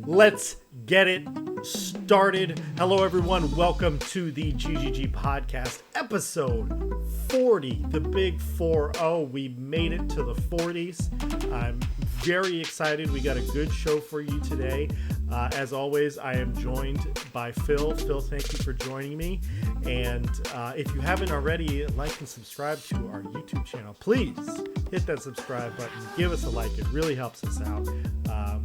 Let's get it started. Hello, everyone. Welcome to the GGG podcast, episode 40, the big 4-0. We made it to the 40s. I'm very excited. We got a good show for you today. As always, I am joined by Phil. Phil, thank you for joining me. And if you haven't already, like and subscribe to our YouTube channel. Please hit that subscribe button. Give us a like. It really helps us out.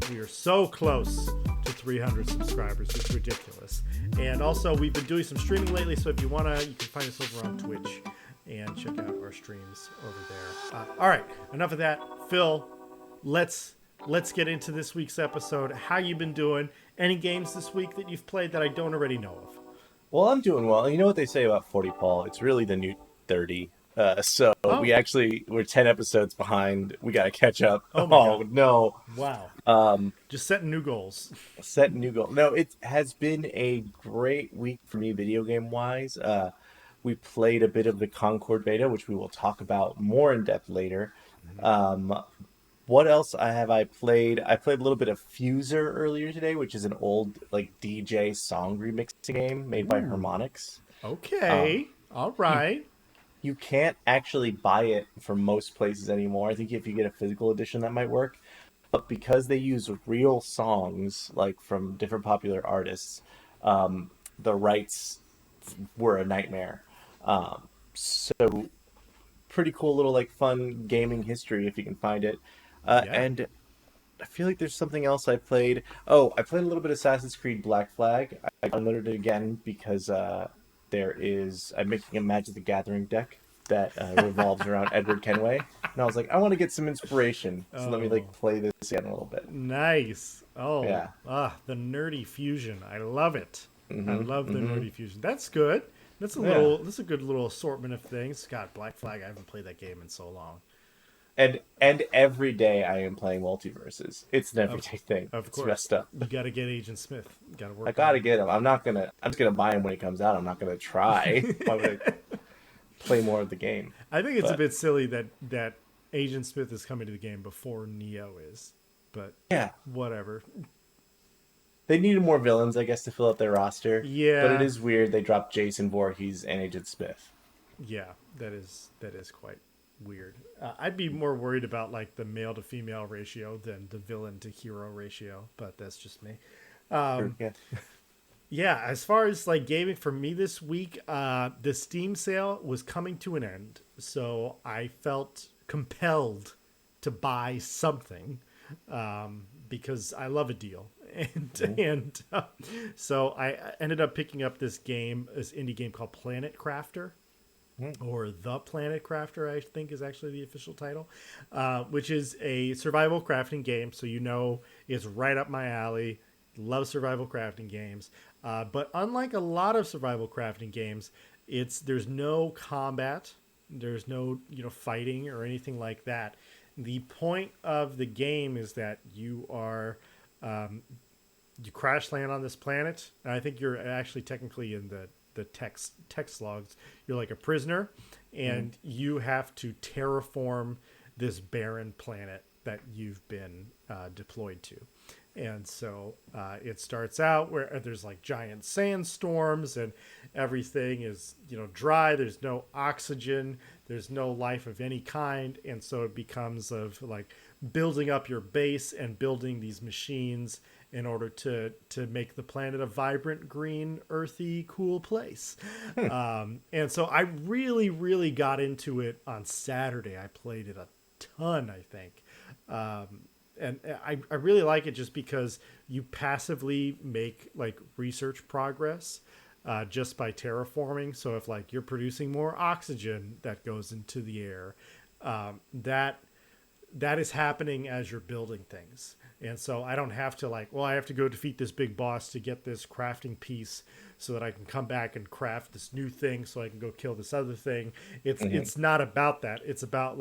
We are so close to 300 subscribers. It's ridiculous. And also, we've been doing some streaming lately, so if you want to, you can find us over on Twitch and check out our streams over there. All right, enough of that. Phil, let's get into this week's episode. How you been doing? Any games this week that you've played that I don't already know of? Well, I'm doing well. You know what they say about 40, Paul? It's really the new 30. We're 10 episodes behind. We got to catch up. Oh no. Wow. Just setting new goals. No, it has been a great week for me video game wise. We played a bit of the Concord beta, which we will talk about more in depth later. What else have I played? I played a little bit of Fuser earlier today, which is an old DJ song remixing game made by Harmonix. Okay. All right. You can't actually buy it from most places anymore. I think if you get a physical edition, that might work. But because they use real songs, from different popular artists, the rights were a nightmare. So pretty cool little fun gaming history if you can find it. And I feel like there's something else I played. Oh, I played a little bit of Assassin's Creed Black Flag. I downloaded it again because I'm making a Magic the Gathering deck that revolves around Edward Kenway. And I was like, I want to get some inspiration. So let me play this again a little bit. Nice. Oh, yeah. The nerdy fusion. I love it. Mm-hmm, I love the nerdy fusion. That's good. That's a good little assortment of things. God, Black Flag, I haven't played that game in so long. And every day I am playing multiverses. It's an everyday thing. Of it's course. Messed up. You got to get Agent Smith. You got to work. I got to get him. I'm just gonna buy him when he comes out. I'm not gonna try. I'm gonna play more of the game. I think it's a bit silly that Agent Smith is coming to the game before Neo is. But yeah, whatever. They needed more villains, I guess, to fill out their roster. Yeah. But it is weird they dropped Jason Voorhees and Agent Smith. Yeah, that is quite weird. I'd be more worried about the male to female ratio than the villain to hero ratio, but that's just me. Yeah, as far as gaming for me this week, the Steam sale was coming to an end, so I felt compelled to buy something because I love a deal. So I ended up picking up this indie game called Planet Crafter. Or The Planet Crafter, I think, is actually the official title, which is a survival crafting game. So it's right up my alley. Love survival crafting games. But unlike a lot of survival crafting games, there's no combat. There's no fighting or anything like that. The point of the game is that you crash land on this planet. And I think you're actually technically in the text logs. You're like a prisoner, and you have to terraform this barren planet that you've been deployed to. And so it starts out where there's giant sandstorms and everything is dry. There's no oxygen. There's no life of any kind. And so it becomes of building up your base and building these machines in order to make the planet a vibrant, green, earthy, cool place. And so I really, really got into it on Saturday. I played it a ton, I think. And I really like it just because you passively make research progress just by terraforming. So if you're producing more oxygen that goes into the air, that is happening as you're building things. And so I don't have to I have to go defeat this big boss to get this crafting piece so that I can come back and craft this new thing so I can go kill this other thing. It's not about that. It's about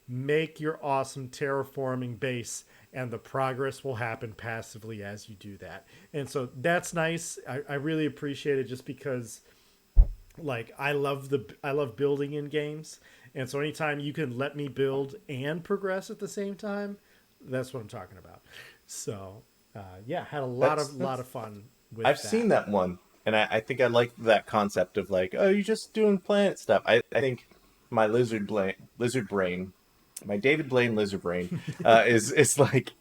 make your awesome terraforming base, and the progress will happen passively as you do that. And so that's nice. I really appreciate it just because I love building in games. And so anytime you can let me build and progress at the same time, that's what I'm talking about. So Yeah, had a That's lot of fun with I've that. seen that one, and I think I like that concept of like, oh, you're just doing planet stuff. I think my lizard brain, my David Blaine lizard brain, is like,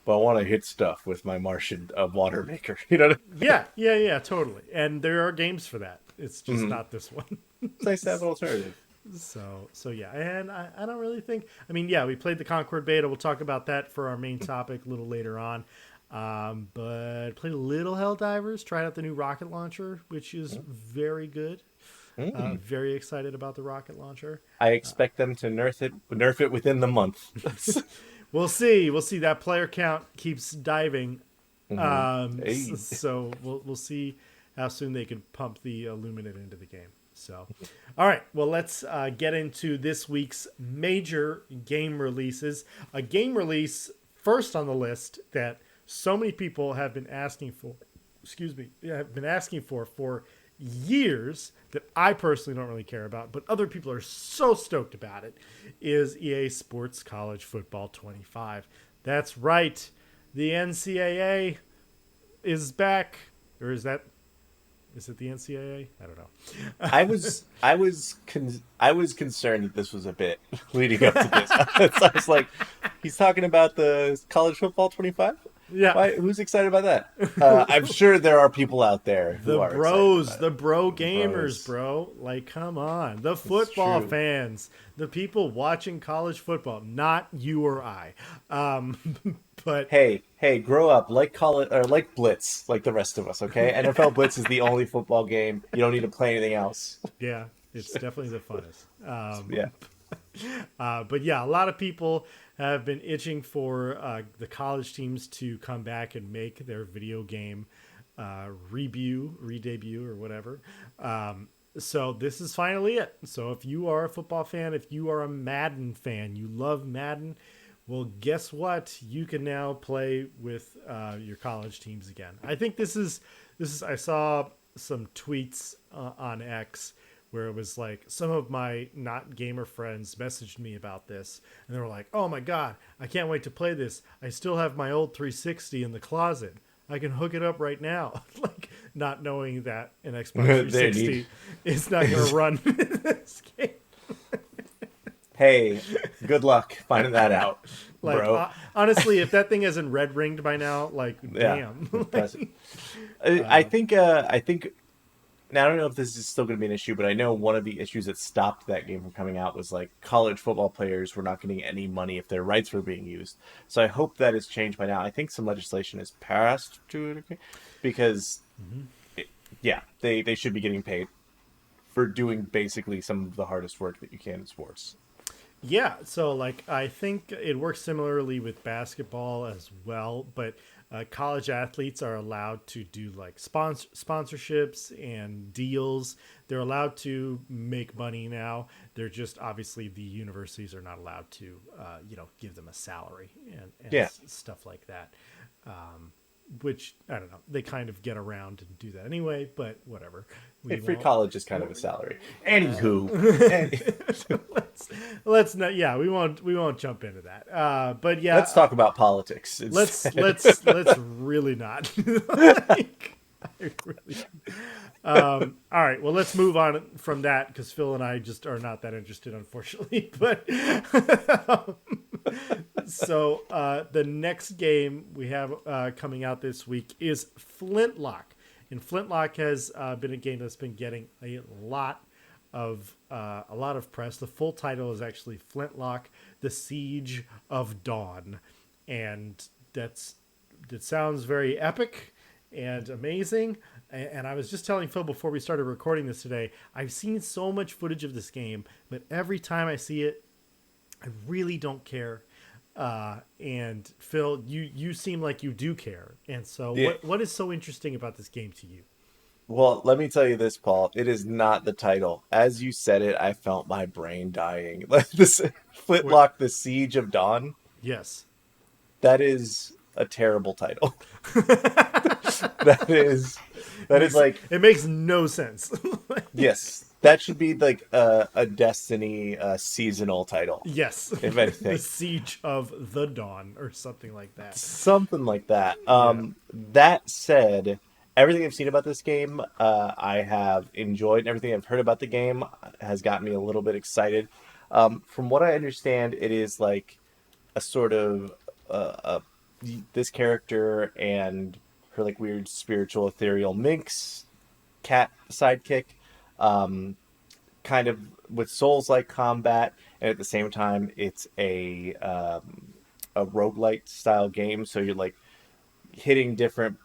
but I want to hit stuff with my Martian water maker. You know what Yeah, totally. And there are games for that. It's I just mean? not this one. It's nice to have an alternative. So yeah, and I don't really think. I mean, yeah, we played the Concord beta. We'll talk about that for our main topic a little later on. But played a little Helldivers. Tried out the new rocket launcher, which is very good. Mm. Very excited about the rocket launcher. I expect them to nerf it within the month. We'll see. We'll see. That player count keeps diving. Hey. So we'll see how soon they can pump the Illuminate into the game. So, all right. Well, let's get into this week's major game releases. A game release first on the list that so many people have been asking for. Excuse me. Have been asking for years that I personally don't really care about, but other people are so stoked about it. Is EA Sports College Football 25? That's right. The NCAA is back, or is it the NCAA? I don't know. I was concerned that this was a bit leading up to this. So I was like, he's talking about the college football 25? Yeah. Why? Who's excited about that? I'm sure there are people out there who The are bros, excited the about bro it. gamers, Bros. bro. Like, come on. The football true. fans, the people watching college football, not you or I. But Hey, grow up like college or like Blitz, like the rest of us. Okay, NFL Blitz is the only football game. You don't need to play anything else. yeah, it's definitely the funnest. Yeah. But yeah, a lot of people have been itching for the college teams to come back and make their video game re-debut, or whatever. So this is finally it. So if you are a football fan, if you are a Madden fan, you love Madden, well, guess what? You can now play with your college teams again. I think this is. I saw some tweets on X where it was like some of my not gamer friends messaged me about this, and they were like, "Oh my god, I can't wait to play this. I still have my old 360 in the closet. I can hook it up right now." Like, not knowing that an Xbox 360 is not going to run this game. Hey, good luck finding that out, Like, bro. honestly, if that thing isn't red ringed by now, like, Yeah, damn. impressive. I think now I don't know if this is still going to be an issue, but I know one of the issues that stopped that game from coming out was like college football players were not getting any money if their rights were being used. So I hope that has changed by now. I think some legislation has passed to it because, yeah, they should be getting paid for doing basically some of the hardest work that you can in sports. Yeah, so like I think it works similarly with basketball as well, but college athletes are allowed to do like sponsorships and deals. They're allowed to make money now. They're just obviously the universities are not allowed to, give them a salary and Yeah. stuff like that. Which I don't know. They kind of get around and do that anyway, but whatever. Hey, free won't- college is kind of a salary. Anywho, let's not. Yeah, we won't jump into that. But yeah, let's talk about politics. let's really not. Like, I really, all right, well, let's move on from that because Phil and I just are not that interested, unfortunately. But so the next game we have coming out this week is Flintlock, and Flintlock has been a game that's been getting a lot of press. The full title is actually Flintlock: The Siege of Dawn, and that sounds very epic and amazing. And I was just telling Phil before we started recording this today, I've seen so much footage of this game, but every time I see it, I really don't care. And Phil, you seem like you do care. And so Yeah. what is so interesting about this game to you? Well, let me tell you this, Paul. It is not the title. As you said it, I felt my brain dying. Like this Flintlock, The Siege of Dawn. Yes. That is a terrible title. that is like It makes no sense. yes. That should be like a Destiny seasonal title, Yes, if the anything. Siege of the Dawn or something like that. Something like that. Yeah. That said, everything I've seen about this game, I have enjoyed, and everything I've heard about the game has got me a little bit excited. From what I understand, it is like a sort of uh, this character and her like weird spiritual ethereal minx cat sidekick, um, kind of with souls like combat, and at the same time, it's a roguelite style game. So you're like hitting different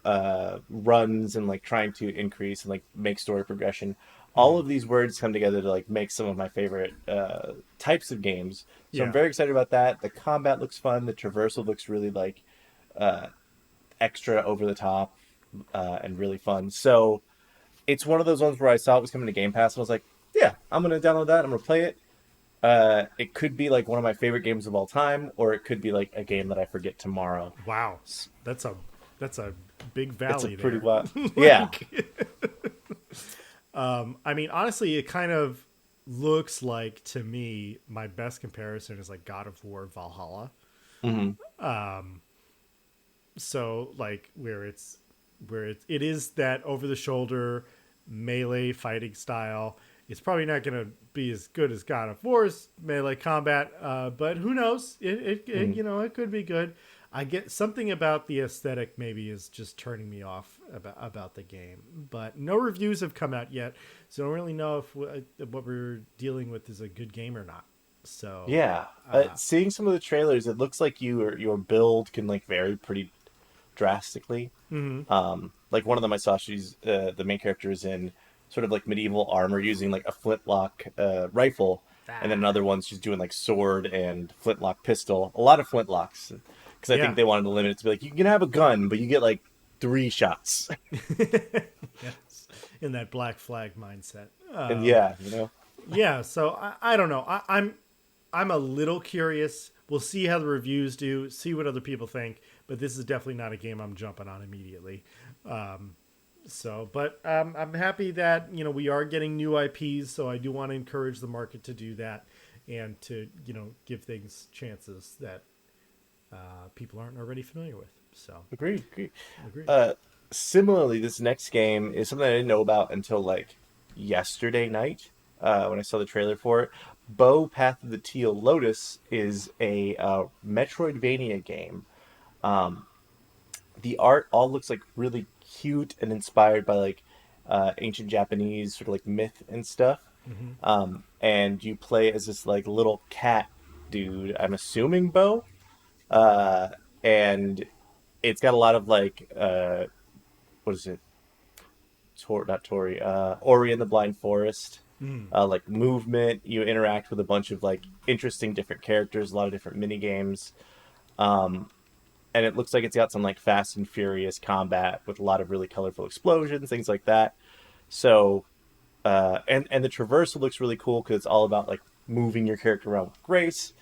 runs and like trying to increase and like make story progression. All Mhm. of these words come together to like make some of my favorite types of games. So I'm Yeah. very excited about that. The combat looks fun. The traversal looks really like uh, extra over the top and really fun. So it's one of those ones where I saw it was coming to Game Pass and I was like, yeah, I'm gonna download that. I'm gonna play it. It could be like one of my favorite games of all time, or it could be like a game that I forget tomorrow. Wow. That's a that's a big It's a valley pretty there. wild. Yeah. Like, I mean, honestly, it kind of looks like to me my best comparison is like God of War Valhalla. Hmm. So like it is that over the shoulder melee fighting style. It's probably not going to be as good as God of War's melee combat, but who knows? Hmm. It could be good. I get something about the aesthetic maybe is just turning me off about the game, but no reviews have come out yet, so I don't really know if what we're dealing with is a good game or not. So, Yeah. Seeing some of the trailers, it looks like your build can like vary pretty drastically. mhm. Like one of them I saw, she's the main character is in sort of like medieval armor using like a flintlock rifle, and then Ah, another one she's doing like sword and flintlock pistol. A lot of flintlocks, because I yeah, think they wanted to limit it to be like you can have a gun, but you get like 3 shots. yes, in that Black Flag mindset. And yeah, you know. Yeah, so I don't know. I'm a little curious. We'll see how the reviews do, see what other people think, but this is definitely not a game I'm jumping on immediately. But I'm happy that we are getting new IPs, so I do want to encourage the market to do that and to give things chances that people aren't already familiar with. So Agreed, agreed. agree. Uh, Similarly, this next game is something I didn't know about until like yesterday night when I saw the trailer for it. Bo Path of the Teal Lotus is a Metroidvania game. Um, the art all looks like really cute and inspired by like ancient Japanese sort of like myth and stuff. Hmm. And you play as this like little cat dude. I'm assuming Bo. Uh, and it's got a lot of like what is it? Not Tori. Ori and the Blind Forest. Mm. Like movement. You interact with a bunch of like interesting different characters, a lot of different mini games. Um, and it looks like it's got some like Fast and Furious combat with a lot of really colorful explosions, things like that. So, and the traversal looks really cool because it's all about like moving your character around with grace.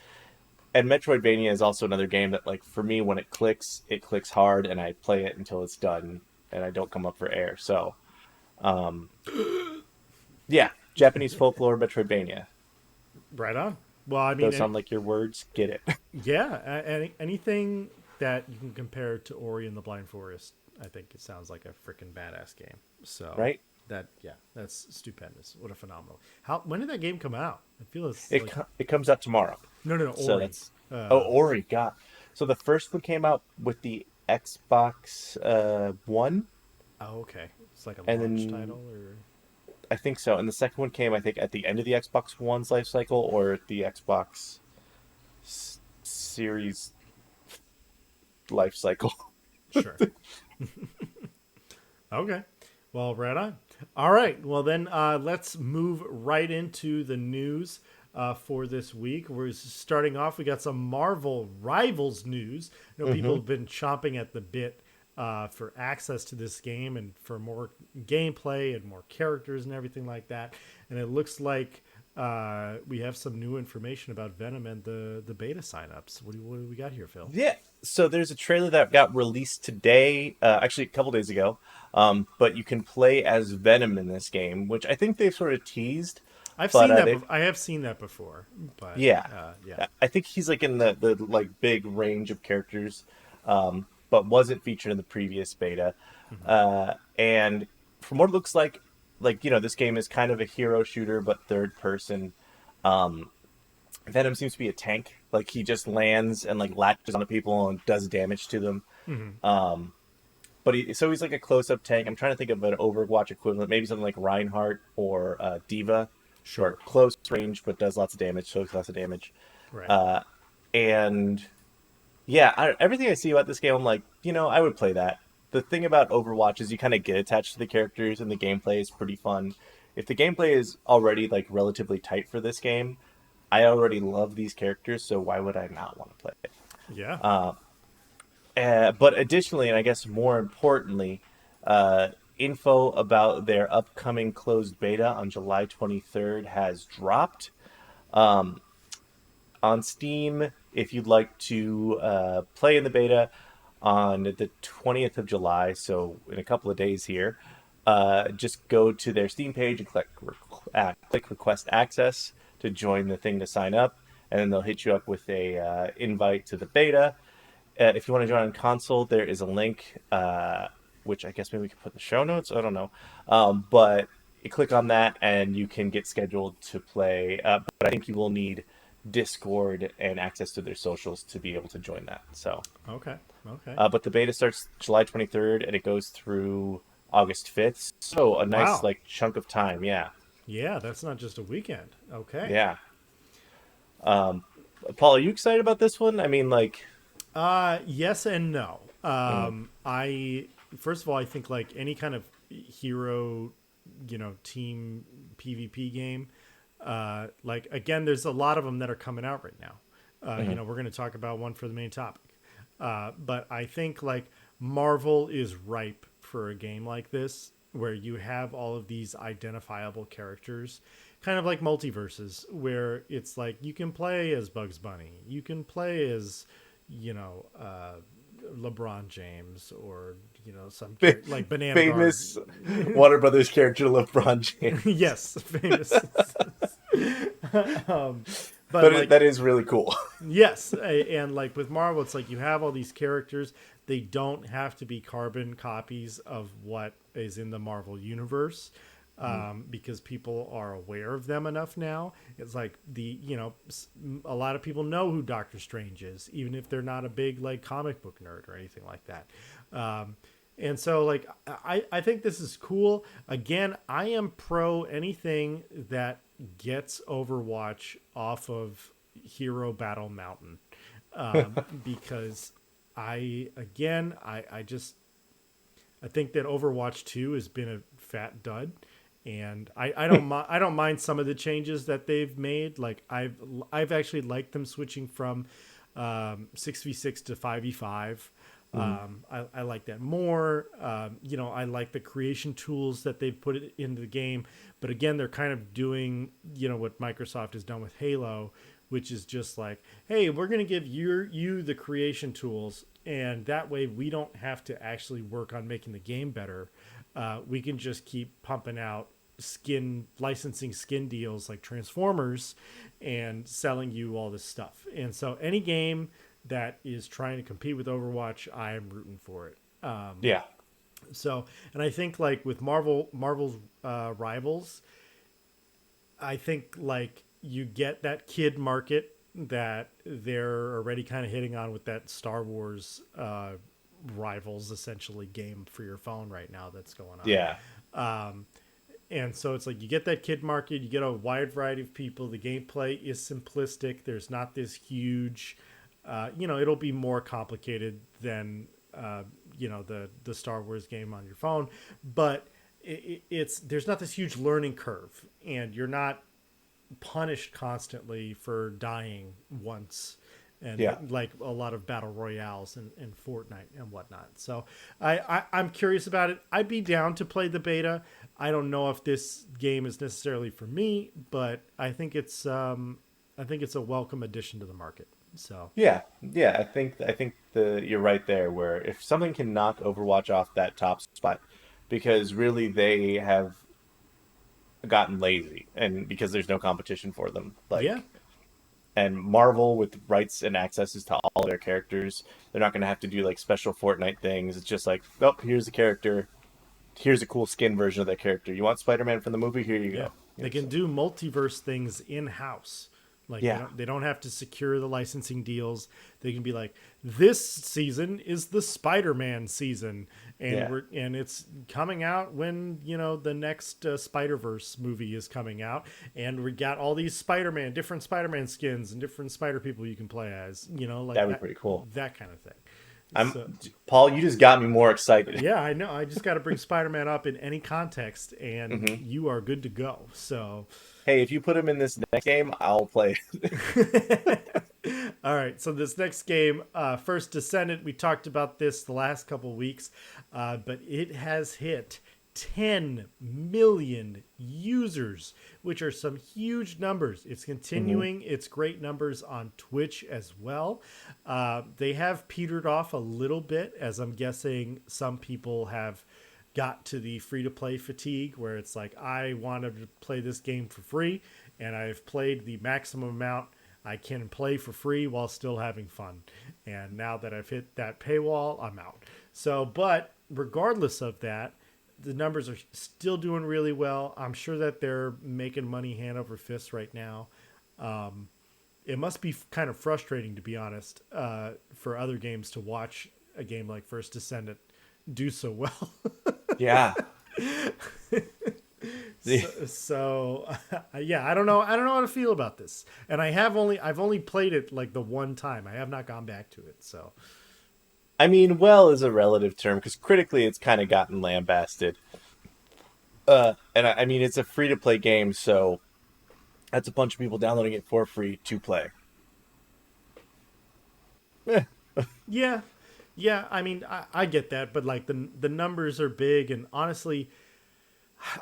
And Metroidvania is also another game that like for me when it clicks hard, and I play it until it's done, and I don't come up for air. So, um, yeah, Japanese folklore Metroidvania. Right on. Well, I mean, Those sound like your words. Get it? yeah, anything that you can compare to Ori and the Blind Forest, I think it sounds like a freaking badass game. So Right? that's stupendous. What a phenomenal. When did that game come out? I feel it's It like it comes out tomorrow. no So Ori. that's oh Uh, Ori, God. So the first one came out with the Xbox One, oh, okay. It's like a and launch then title, or I think so. And the second one came, I think, at the end of the Xbox One's life cycle or the Xbox Series life cycle. sure. Okay. Well, right on. All right. Well, then let's move right into the news for this week. We're starting off. We got some Marvel Rivals news. I know people Hmm. have been chomping at the bit for access to this game and for more gameplay and more characters and everything like that. And it looks like we have some new information about Venom and the beta signups. What do we got here, Phil? Yeah. So there's a trailer that got released today, actually a couple days ago. But you can play as Venom in this game, which I think they've sort of teased. I've But seen that. they I have seen that before, but yeah, yeah. I think he's like in the like big range of characters, but wasn't featured in the previous beta. Hmm. And from what it looks like this game is kind of a hero shooter but third person. Um, Venom seems to be a tank. Like he just lands and like latches onto people and does damage to them. Hmm. Um, but he's like a close up tank. I'm trying to think of an Overwatch equivalent, maybe something like Reinhardt or Diva, where Sure. close range but does lots of damage, so lots of damage. Right. Uh, and yeah, everything I see about this game, I'm like, I would play that. The thing about Overwatch is you kind of get attached to the characters, and the gameplay is pretty fun. If the gameplay is already like relatively tight for this game, I already love these characters, so why would I not want to play it? Yeah. Uh, but additionally, and I guess more importantly, uh, info about their upcoming closed beta on July 23rd has dropped. Um, on Steam, if you'd like to play in the beta on the 20th of July, so in a couple of days here, just go to their Steam page and click request access to join the thing to sign up, and then they'll hit you up with a invite to the beta. If you want to join on console, there is a link, which I guess maybe we can put in the show notes. I don't know, but you click on that and you can get scheduled to play. But I think you will need Discord and access to their socials to be able to join that. So, Okay. Okay. but the beta starts July 23rd and it goes through August 5th. So a nice Wow. like chunk of time. Yeah, Yeah, that's not just a weekend. Okay. yeah. Um, Paul, are you excited about this one? I mean, like, Yes and no. mm, I first of all, I think like any kind of hero, team PvP game. Like again, there's a lot of them that are coming out right now. mhm. We're going to talk about one for the main topic. But I think like Marvel is ripe for a game like this, where you have all of these identifiable characters, kind of like multiverses, where it's like you can play as Bugs Bunny, you can play as, you know, uh, LeBron James, or some character like Banana Guard. Famous Warner Brothers character LeBron James. Yes, famous. um, but But like that is really cool. yes, and like with Marvel, it's like you have all these characters. They don't have to be carbon copies of what is in the Marvel universe, because people are aware of them enough now. It's like a lot of people know who Doctor Strange is, even if they're not a big like comic book nerd or anything like that. And so like I think this is cool. Again, I am pro anything that gets Overwatch off of Hero Battle Mountain, because I think that Overwatch 2 has been a fat dud, and I don't mind some of the changes that they've made. Like I've actually liked them switching from 6v6 to 5v5. Mhm. I like that more. I like the creation tools that they've put into the game, but again, they're kind of doing what Microsoft has done with Halo, which is just like, hey, we're going to give you the creation tools, and that way we don't have to actually work on making the game better. We can just keep pumping out licensing skin deals like Transformers, and selling you all this stuff. And so any game that is trying to compete with Overwatch, I am rooting for it. Yeah. So, and I think like with Marvel's Rivals, I think like you get that kid market that they're already kind of hitting on with that Star Wars Rivals essentially game for your phone right now that's going on. Yeah. And so it's like you get that kid market, you get a wide variety of people. The gameplay is simplistic. There's not this huge, it'll be more complicated than the Star Wars game on your phone, but it's there's not this huge learning curve, and you're not punished constantly for dying once, and Yeah. like a lot of battle royales and Fortnite and whatnot. So I'm curious about it. I'd be down to play the beta. I don't know if this game is necessarily for me, but I think it's a welcome addition to the market. So Yeah. Yeah. I think the you're right there where if something can knock Overwatch off that top spot, because really they have gotten lazy, and because there's no competition for them. Yeah. And Marvel with rights and accesses to all their characters, they're not going to have to do like special Fortnite things. It's just like, oh, here's a character, here's a cool skin version of that character. You want Spider-Man from the movie? Here you Yeah, go. they can do multiverse things in house. Like Yeah, they don't have to secure the licensing deals. They can be like, this season is the Spider-Man season, and yeah, it's coming out when the next Spider-Verse movie is coming out, and we got all these different Spider-Man skins and different Spider people you can play as. Like that'd be pretty cool. that kind of thing. I'm So Paul. You just got me more excited. yeah, I know. I just got to bring Spider-Man up in any context, and Hmm. you are good to go. So. Hey, if you put him in this next game, I'll play. All right, so this next game, First Descendant, we talked about this the last couple weeks, but it has hit 10 million users, which are some huge numbers. It's Hmm. continuing its great numbers on Twitch as well. They have petered off a little bit, as I'm guessing some people have got to the free to play fatigue where it's like, I wanted to play this game for free, and I've played the maximum amount I can play for free while still having fun. And now that I've hit that paywall, I'm out. So, but regardless of that, the numbers are still doing really well. I'm sure that they're making money hand over fist right now. It must be kind of frustrating, to be honest, for other games to watch a game like First Descendant do so well. Yeah. So yeah, I don't know how to feel about this, and I've only played it like the one time. I have not gone back to it. So I mean, well is a relative term because critically it's kind of gotten lambasted. And I mean, it's a free to play game, so that's a bunch of people downloading it for free to play. Eh, yeah, yeah. I mean, I get that, but like the numbers are big, and honestly,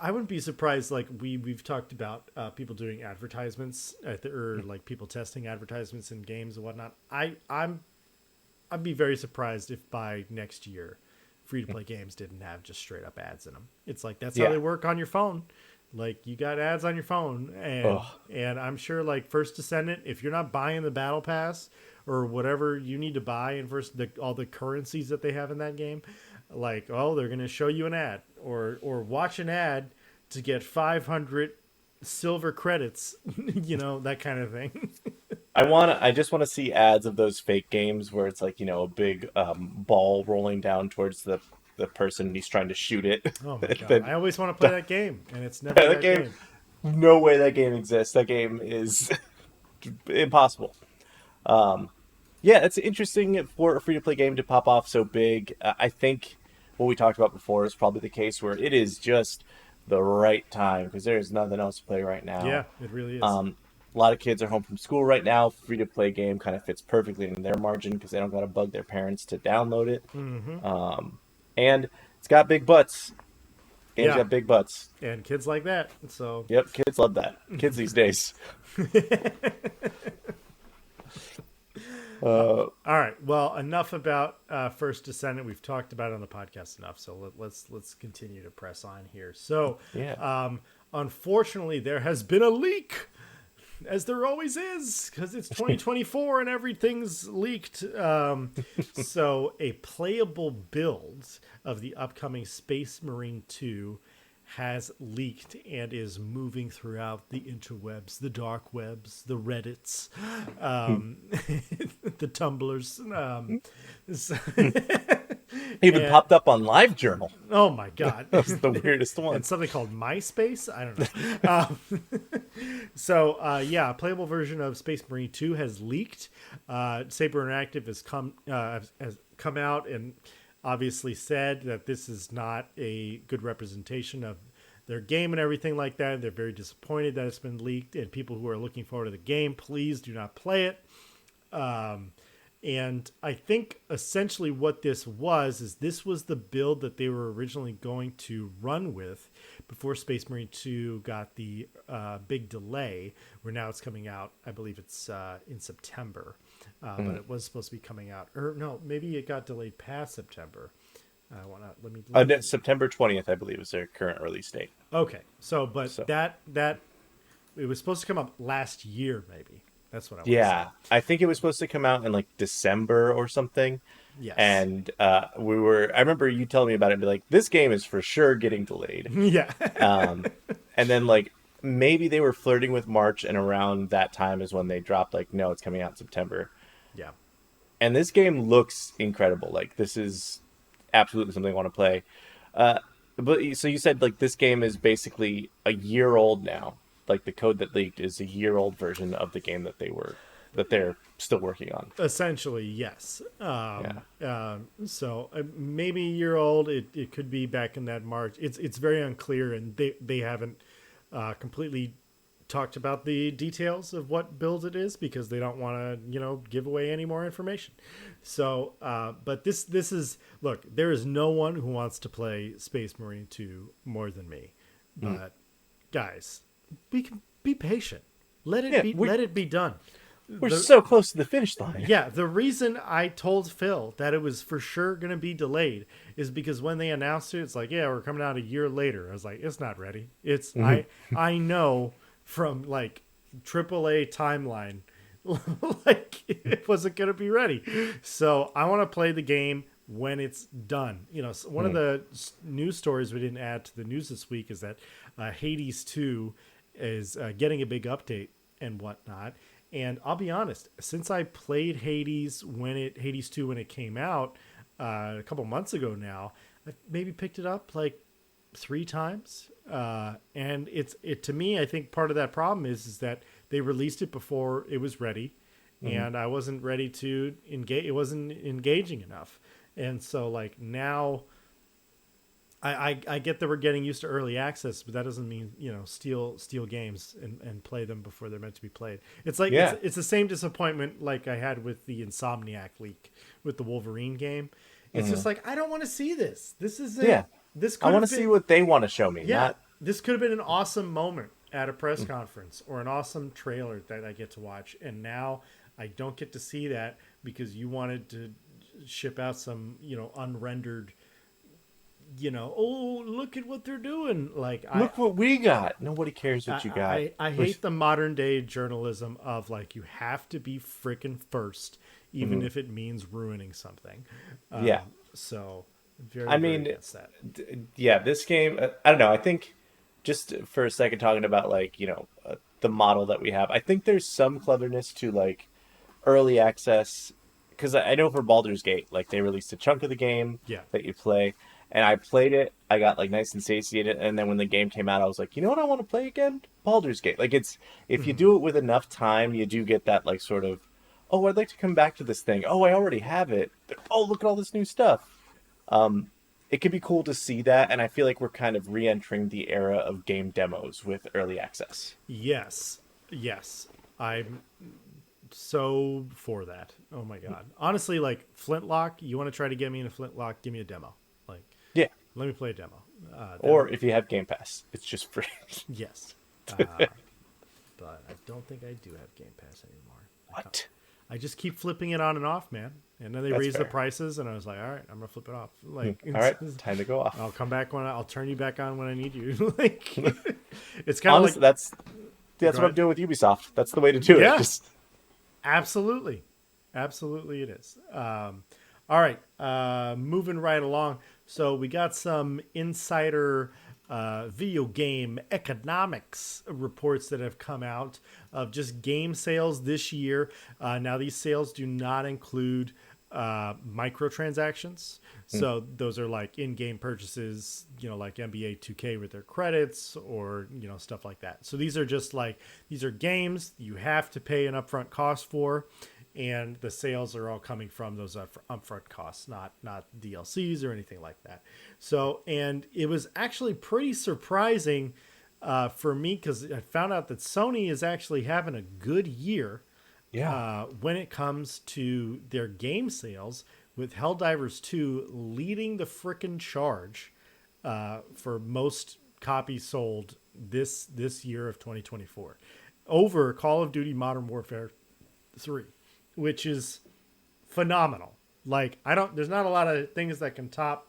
I wouldn't be surprised. Like we've talked about people doing advertisements or like people testing advertisements in games and whatnot. I'd be very surprised if by next year, free to play games didn't have just straight up ads in them. It's like that's how yeah. they work on your phone. Like you got ads on your phone, Oh, and I'm sure like First Descendant, if you're not buying the battle pass or whatever you need to buy in all the currencies that they have in that game, like they're gonna show you an ad or watch an ad to get 500 silver credits, that kind of thing. I just want to see ads of those fake games where it's like, a big ball rolling down towards the person and he's trying to shoot it. Oh my god, Then I always want to play that game, and it's never that that game, game. no way that game exists. That game is impossible. Um, yeah, it's interesting for a free to play game to pop off so big. I think what we talked about before is probably the case where it is just the right time because there's nothing else to play right now. Yeah, it really is. Um, a lot of kids are home from school right now. Free to play game kind of fits perfectly in their margin because they don't got to bug their parents to download it. Hmm. Um, and it's got big butts. Game's Yeah, got big butts. and kids like that. So, Yep, kids love that. Kids these days. Uh, all right. Well, enough about First Descendant. We've talked about it on the podcast enough. So let's continue to press on here. So, yeah. unfortunately, there has been a leak, as there always is, because it's 2024 and everything's leaked. So, a playable build of the upcoming Space Marine 2 has leaked and is moving throughout the interwebs, the dark webs, the Reddits, the Tumblers. So- Even and, popped up on LiveJournal. oh my God. That's the weirdest And one. something called MySpace. I don't know. Yeah, a playable version of Space Marine 2 has leaked. Saber Interactive has come out and obviously said that this is not a good representation of their game and everything like that. They're very disappointed that it's been leaked, and people who are looking forward to the game, please do not play it. And I think essentially what this was the build that they were originally going to run with before Space Marine 2 got the big delay, where now it's coming out. I believe it's in September, but it was supposed to be coming out. Or no, maybe it got delayed past September. I want to let me. No, September 20th, I believe, is their current release date. Okay, so but So that it was supposed to come up last year, maybe. That's what I want to say. yeah, I think it was supposed to come out in like December or something. Yes. And I remember you telling me about it and be like, this game is for sure getting delayed. Yeah. Um, and then like maybe they were flirting with March, and around that time is when they dropped like, no, it's coming out in September. Yeah. And this game looks incredible. Like this is absolutely something I want to play. Uh, but so you said like this game is basically a year old now. Like the code that leaked is a year old version of the game that they're still working on. Essentially, yes. Yeah. So maybe a year old. It could be back in that March. It's very unclear, and they haven't completely talked about the details of what build it is because they don't want to give away any more information. So, but this is look. There is no one who wants to play Space Marine 2 more than me, but guys, be patient. Yeah, Let it be done. we're so close to the finish line. Yeah, the reason I told Phil that it was for sure going to be delayed is because when they announced it, it's like, yeah, we're coming out a year later. I was like, it's not ready. It's I know from like AAA timeline, like it wasn't going to be ready. So I want to play the game when it's done. One of the news stories we didn't add to the news this week is that Hades 2 is getting a big update and whatnot. And I'll be honest, since I played Hades 2 when it came out a couple months ago now, I maybe picked it up like 3 times. And it to me, I think part of that problem is that they released it before it was ready, and I wasn't ready to engage. It wasn't engaging enough, and so like now. I get that we're getting used to early access, but that doesn't mean steal games and play them before they're meant to be played. It's like it's the same disappointment like I had with the Insomniac leak with the Wolverine game. It's just like I don't want to see this. This is This could I want to see what they want to show me. Yeah, Not this could have been an awesome moment at a press conference or an awesome trailer that I get to watch, and now I don't get to see that because you wanted to ship out some unrendered. Oh, look at what they're doing. Like, look what we got. Nobody cares what you got. I hate the modern day journalism of like, you have to be freaking first, even if it means ruining something. Yeah. So very against that. Yeah, this game, I don't know. I think just for a second talking about like, the model that we have, I think there's some cleverness to like early access. Because I know for Baldur's Gate, like they released a chunk of the game that you play. And I played it. I got like nice and satiated, and then when the game came out, I was like, you know what I want to play again? Baldur's Gate. Like if you do it with enough time, you do get that like sort of, oh, I'd like to come back to this thing. Oh, I already have it. Oh, look at all this new stuff. It could be cool to see that, and I feel like we're kind of re-entering the era of game demos with early access. Yes, I'm so for that. Oh my god, honestly, like Flintlock. You want to try to get me into Flintlock? Give me a demo. Like. Yeah. Let me play a demo. Or if you have Game Pass, it's just free. Yes. But I don't think I do have Game Pass anymore. What? I just keep flipping it on and off, man. And then they That's raise the fair. prices, and I was like, all right, I'm gonna flip it off. Like, all right, time to go off. I'll come back I'll turn you back on when I need you. Like, it's kind of like that's what I'm doing with Ubisoft. That's the way to do it. Yeah. Absolutely it is. All right, moving right along. So we got some insider video game economics reports that have come out of just game sales this year. Now, these sales do not include microtransactions. So those are like in-game purchases, like NBA 2K with their credits or, stuff like that. So these are just like, these are games you have to pay an upfront cost for. And the sales are all coming from those upfront costs, not DLCs or anything like that. So, and it was actually pretty surprising for me because I found out that Sony is actually having a good year when it comes to their game sales, with Helldivers 2 leading the frickin' charge for most copies sold this year of 2024 over Call of Duty Modern Warfare 3. Which is phenomenal. Like, there's not a lot of things that can top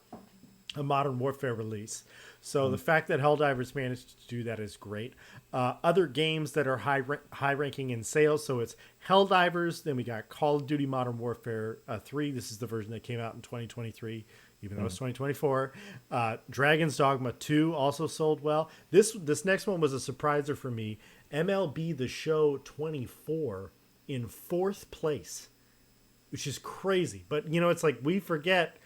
a Modern Warfare release. So the fact that Helldivers managed to do that is great. Other games that are high ranking in sales. So it's Helldivers. Then we got Call of Duty Modern Warfare 3. This is the version that came out in 2023, even though it's 2024. Dragon's Dogma 2 also sold well. This next one was a surpriser for me. MLB The Show 24 in 4th place, which is crazy. But, it's like we forget,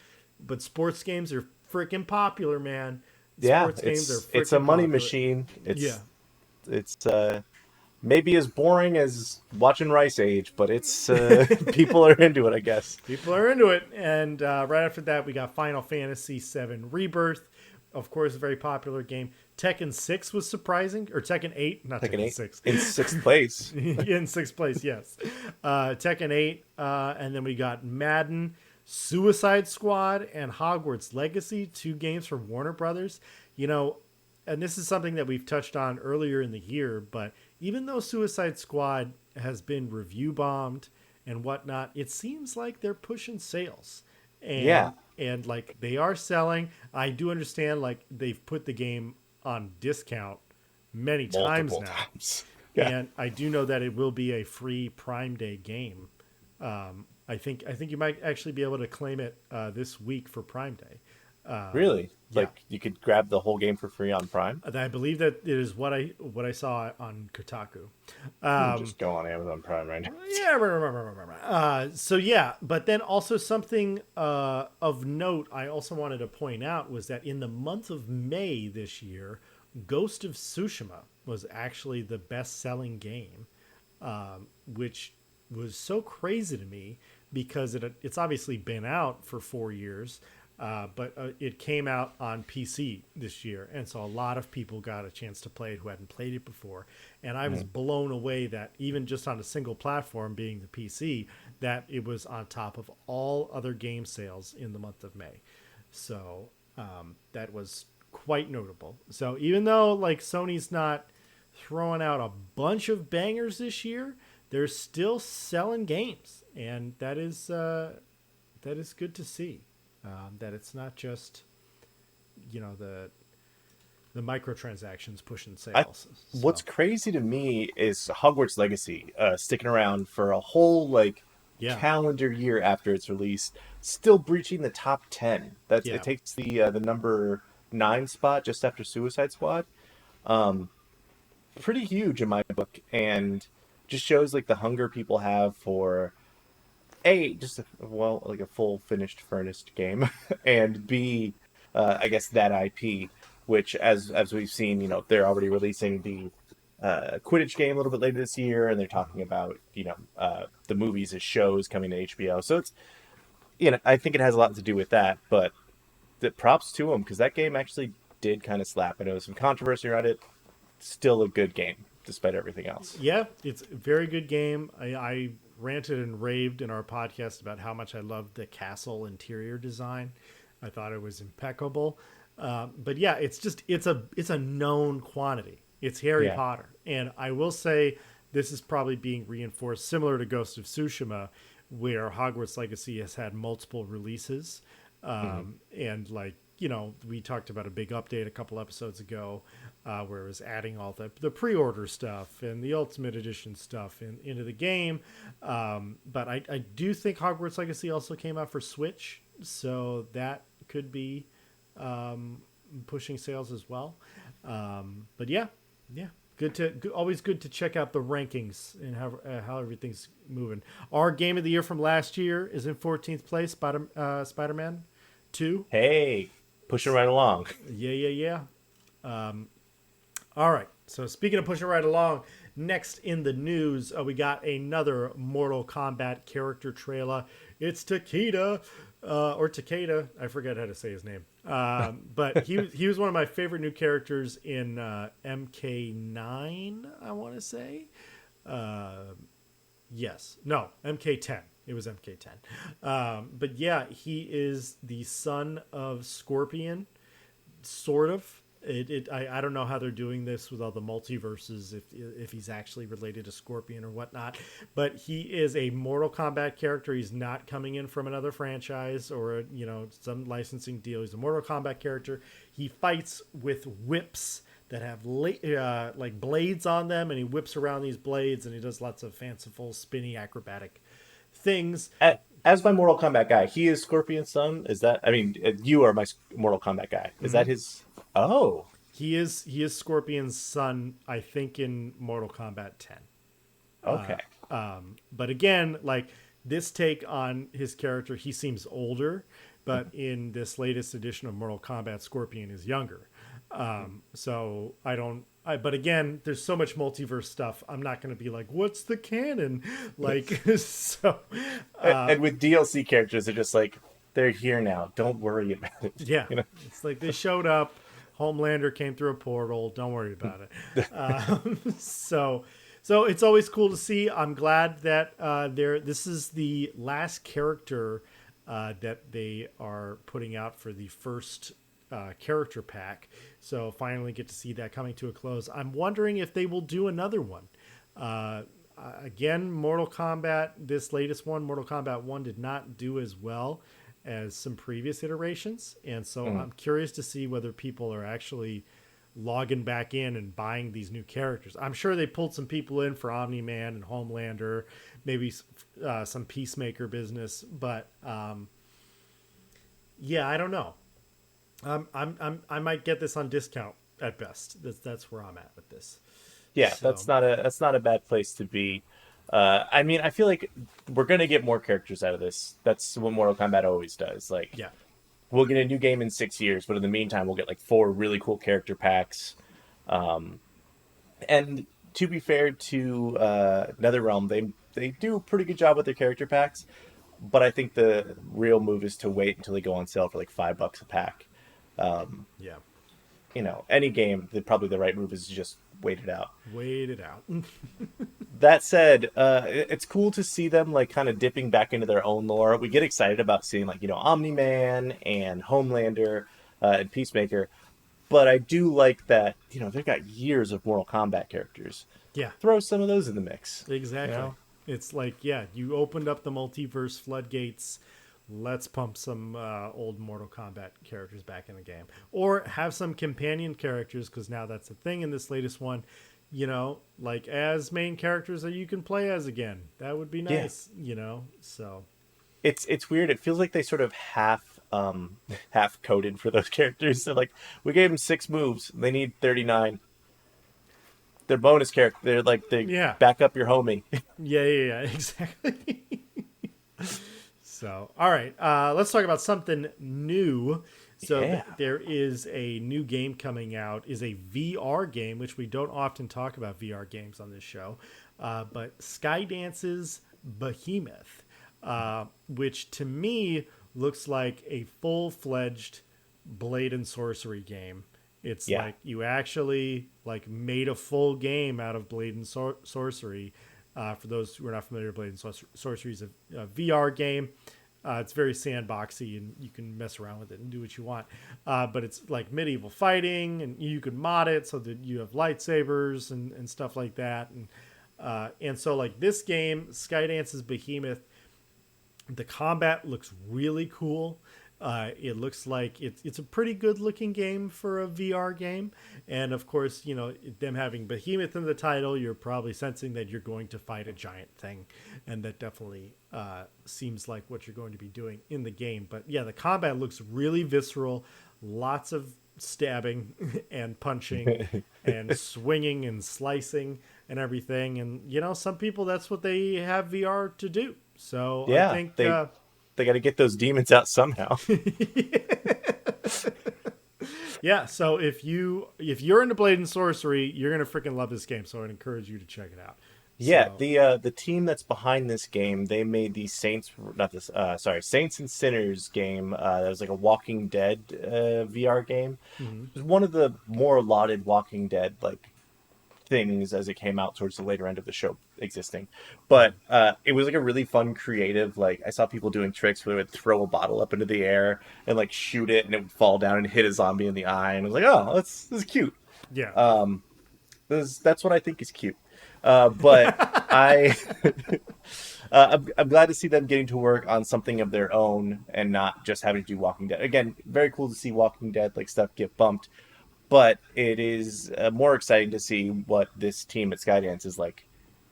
but sports games are freaking popular, man. Yeah, Sports games are it's a freaking money popular. machine. Yeah. It's maybe as boring as watching Rice Age, but it's people are into it, I guess. People are into it. And right after that, we got Final Fantasy VII Rebirth. Of course, a very popular game. Tekken 6 was surprising. Or Tekken 8. Not Tekken Tekken 8 6. in 6th place. In 6th place, yes. Tekken 8. And then we got Madden, Suicide Squad, and Hogwarts Legacy. 2 games from Warner Brothers. And this is something that we've touched on earlier in the year, but even though Suicide Squad has been review bombed and whatnot, it seems like they're pushing sales. Yeah. And like they are selling. I do understand like they've put the game on discount many times Multiple now. times. Yeah. And I do know that it will be a free Prime Day game. I think you might actually be able to claim it this week for Prime Day. Really? Yeah. Like you could grab the whole game for free on Prime? I believe that it is what I saw on Kotaku. Just go on Amazon Prime right now. Yeah. So yeah, but then also something of note I also wanted to point out was that in the month of May this year, Ghost of Tsushima was actually the best-selling game, which was so crazy to me because it's obviously been out for 4 years. But it came out on PC this year, and so a lot of people got a chance to play it who hadn't played it before. And I was blown away that even just on a single platform, being the PC, that it was on top of all other game sales in the month of May. So that was quite notable. So even though like Sony's not throwing out a bunch of bangers this year, they're still selling games, and that is good to see. That it's not just, the microtransactions pushing sales. What's crazy to me is Hogwarts Legacy sticking around for a whole calendar year after its release, still breaching the top 10. It takes the number 9 spot just after Suicide Squad. Pretty huge in my book, and just shows like the hunger people have for just a full finished furnished game, and B, I guess that IP, which as we've seen, they're already releasing the Quidditch game a little bit later this year, and they're talking about the movies as shows coming to HBO. So it's I think it has a lot to do with that, but the props to them because that game actually did kind of slap. I know some controversy around it. Still a good game despite everything else. Yeah, it's a very good game. I ranted and raved in our podcast about how much I loved the castle interior design. I thought it was impeccable. But yeah, it's a known quantity. It's Harry Potter. And I will say this is probably being reinforced similar to Ghost of Tsushima, where Hogwarts Legacy has had multiple releases. And we talked about a big update a couple episodes ago where it was adding all the pre-order stuff and the Ultimate Edition stuff into the game. But I do think Hogwarts Legacy also came out for Switch, so that could be pushing sales as well. But yeah, always good to check out the rankings and how everything's moving. Our game of the year from last year is in 14th place, Spider-Man 2. Hey, pushing right along. Yeah. All right. So speaking of pushing right along, next in the news, we got another Mortal Kombat character trailer. It's Takeda, or Takeda. I forget how to say his name. But he was one of my favorite new characters in MK9, I want to say. Yes. No, MK10. It was MK10. But yeah, he is the son of Scorpion, sort of. I don't know how they're doing this with all the multiverses, if he's actually related to Scorpion or whatnot, but he is a Mortal Kombat character. He's not coming in from another franchise or some licensing deal. He's a Mortal Kombat character. He fights with whips that have like blades on them, and he whips around these blades, and he does lots of fanciful, spinny, acrobatic things. As my Mortal Kombat guy, he is Scorpion's son. Is that? I mean, you are my Mortal Kombat guy. Is that his? Oh, He is Scorpion's son, I think, in Mortal Kombat 10. okay. But again, like this take on his character, he seems older, but in this latest edition of Mortal Kombat, Scorpion is younger. So but again, there's so much multiverse stuff. I'm not going to be like, what's the canon? Like, so. And with DLC characters, they're just like, they're here now. Don't worry about it. Yeah. It's like they showed up. Homelander came through a portal. Don't worry about it. So it's always cool to see. I'm glad that this is the last character that they are putting out for the first character pack. So finally get to see that coming to a close. I'm wondering if they will do another one. Again, Mortal Kombat, this latest one, Mortal Kombat 1, did not do as well as some previous iterations. And so I'm curious to see whether people are actually logging back in and buying these new characters. I'm sure they pulled some people in for Omni-Man and Homelander, maybe some Peacemaker business, but yeah, I don't know. I might get this on discount at best. That's where I'm at with this. Yeah, So, that's not a bad place to be. I mean, I feel like we're gonna get more characters out of this. That's what Mortal Kombat always does. Like, yeah, we'll get a new game in 6 years, but in the meantime, we'll get like 4 really cool character packs. And to be fair to NetherRealm, they do a pretty good job with their character packs. But I think the real move is to wait until they go on sale for like $5 a pack. yeah. Any game, probably the right move is to just wait it out. Wait it out. That said, it's cool to see them like kind of dipping back into their own lore. We get excited about seeing like Omni-Man and Homelander and Peacemaker, but I do like that they've got years of Mortal Kombat characters. Yeah, Throw some of those in the mix. exactly. It's like, yeah, you opened up the multiverse floodgates. Let's pump some old Mortal Kombat characters back in the game, or have some companion characters, because now that's a thing in this latest one. Like as main characters that you can play as again. That would be nice. So It's weird. It feels like they sort of half coded for those characters. So like, we gave them 6 moves. They need 39. They're bonus character. They're like back up your homie. yeah, exactly. So, all right, let's talk about something new. So there is a new game coming out, is a VR game, which we don't often talk about VR games on this show, but Skydance's Behemoth, which to me looks like a full-fledged Blade and Sorcery game. It's like you actually like made a full game out of Blade and Sorcery. For those who are not familiar, Blade and Sorcery is a VR game. It's very sandboxy, and you can mess around with it and do what you want. But it's like medieval fighting, and you can mod it so that you have lightsabers and stuff like that. And so like this game, Skydance's Behemoth, the combat looks really cool. It looks like it's a pretty good looking game for a VR game. And of course, them having Behemoth in the title, you're probably sensing that you're going to fight a giant thing. And that definitely seems like what you're going to be doing in the game. But yeah, the combat looks really visceral. Lots of stabbing and punching and swinging and slicing and everything. And, some people, that's what they have VR to do. So I think... They got to get those demons out somehow. Yeah, so if you're into Blade and Sorcery, you're gonna freaking love this game. So I'd encourage you to check it out. Yeah, the team that's behind this game, they made the Saints and Sinners game. That was like a Walking Dead VR game. Mm-hmm. It was one of the more lauded Walking Dead like things as it came out towards the later end of the show existing. But it was like a really fun, creative. Like I saw people doing tricks where they would throw a bottle up into the air and like shoot it, and it would fall down and hit a zombie in the eye. And I was like, oh, this is cute. Yeah. That's what I think is cute. But I I'm glad to see them getting to work on something of their own and not just having to do Walking Dead. Again, very cool to see Walking Dead like stuff get bumped, but it is more exciting to see what this team at Skydance is like.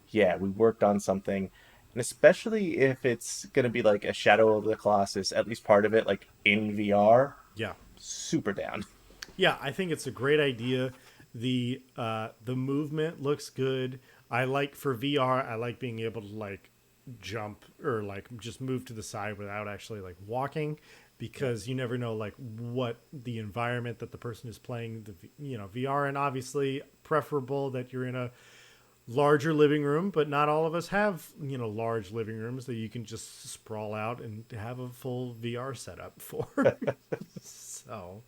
Yeah, we worked on something, and especially if it's going to be like a Shadow of the Colossus, at least part of it, like in VR. Yeah. Super down. Yeah, I think it's a great idea. The movement looks good. I like for VR, I like being able to like jump or like just move to the side without actually like walking, because you never know like what the environment that the person is playing the VR in. Obviously preferable that you're in a larger living room, but not all of us have large living rooms that you can just sprawl out and have a full VR setup for. So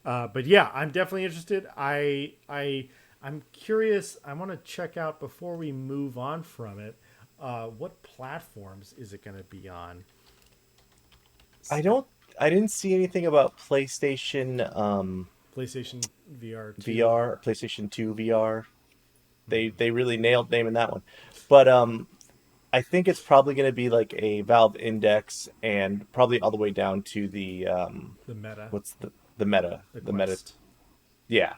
but yeah, I'm definitely interested. I'm curious. I want to check out before we move on from it. What platforms is it going to be on? I didn't see anything about PlayStation PlayStation VR 2. VR, PlayStation 2 VR. They really nailed naming that one. But I think it's probably going to be like a Valve Index and probably all the way down to The Meta. what's the Meta, The the Meta. Quest. Yeah.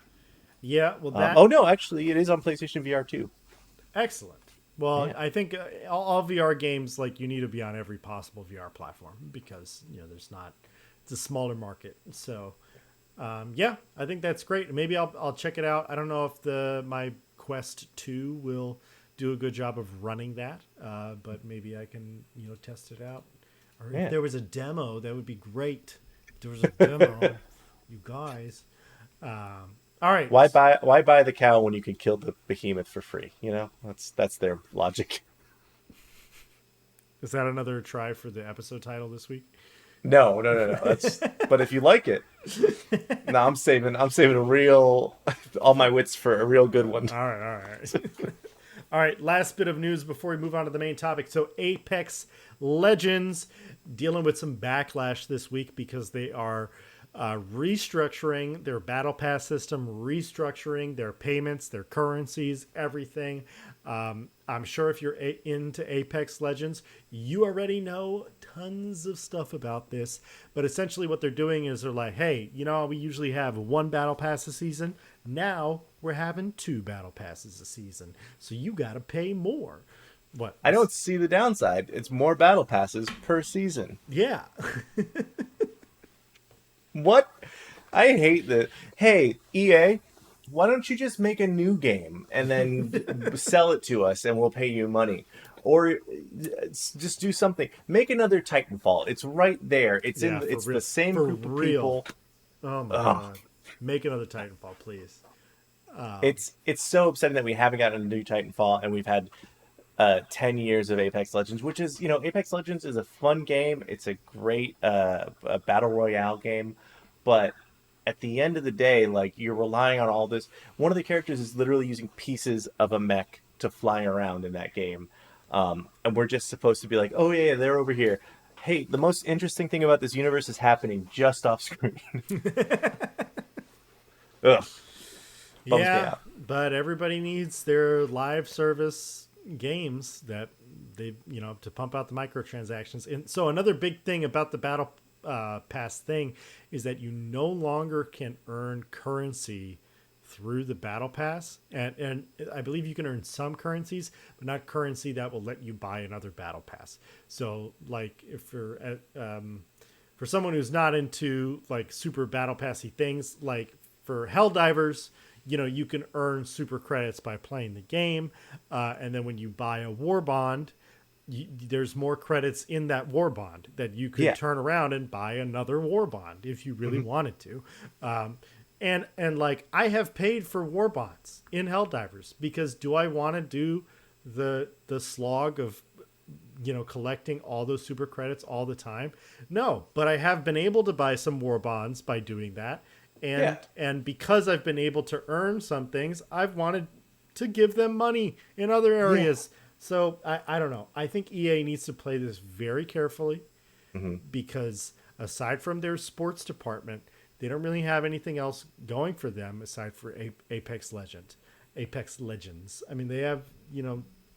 Yeah. Well, that. Oh no, actually, it is on PlayStation VR too. Excellent. Well, Yeah. I think all VR games, like, you need to be on every possible VR platform because there's not. It's a smaller market, so yeah, I think that's great. Maybe I'll check it out. I don't know if my Quest 2 will do a good job of running that, but maybe I can test it out. Or Yeah. if there was a demo, that would be great. If there was a demo, you guys. All right. Why buy the cow when you can kill the behemoth for free? That's their logic. Is that another try for the episode title this week? No. That's but if you like it, no, I'm saving a real all my wits for a real good one. All right. All right, last bit of news before we move on to the main topic. So Apex Legends dealing with some backlash this week because they are restructuring their battle pass system, restructuring their payments, their currencies, everything. I'm sure if you're into Apex Legends, you already know tons of stuff about this. But essentially what they're doing is they're like, hey, we usually have one battle pass a season. Now we're having 2 battle passes a season. So you got to pay more. What? I don't see the downside. It's more battle passes per season. Yeah. What? I hate that. Hey, EA, why don't you just make a new game and then sell it to us and we'll pay you money? Or just do something. Make another Titanfall. It's right there. It's the same group of people. Oh my god. Make another Titanfall, please. It's so upsetting that we haven't gotten a new Titanfall and we've had 10 years of Apex Legends, which is, Apex Legends is a fun game. It's a great a battle royale game, but at the end of the day, like, you're relying on all this. One of the characters is literally using pieces of a mech to fly around in that game, and we're just supposed to be like, oh yeah, they're over here. Hey, the most interesting thing about this universe is happening just off screen. Ugh. Bums me out. But everybody needs their live service games that they to pump out the microtransactions. And so another big thing about the battle pass thing is that you no longer can earn currency through the battle pass, and I believe you can earn some currencies, but not currency that will let you buy another battle pass. So like if you're for someone who's not into like super battle passy things, like for Helldivers, you can earn super credits by playing the game. And then when you buy a war bond, there's more credits in that war bond that you could turn around and buy another war bond if you really wanted to. And like, I have paid for war bonds in Helldivers because do I want to do the slog of, collecting all those super credits all the time? No, but I have been able to buy some war bonds by doing that. And because I've been able to earn some things, I've wanted to give them money in other areas. So I don't know. I think EA needs to play this very carefully because aside from their sports department, they don't really have anything else going for them aside for Apex Legends. I mean, they have,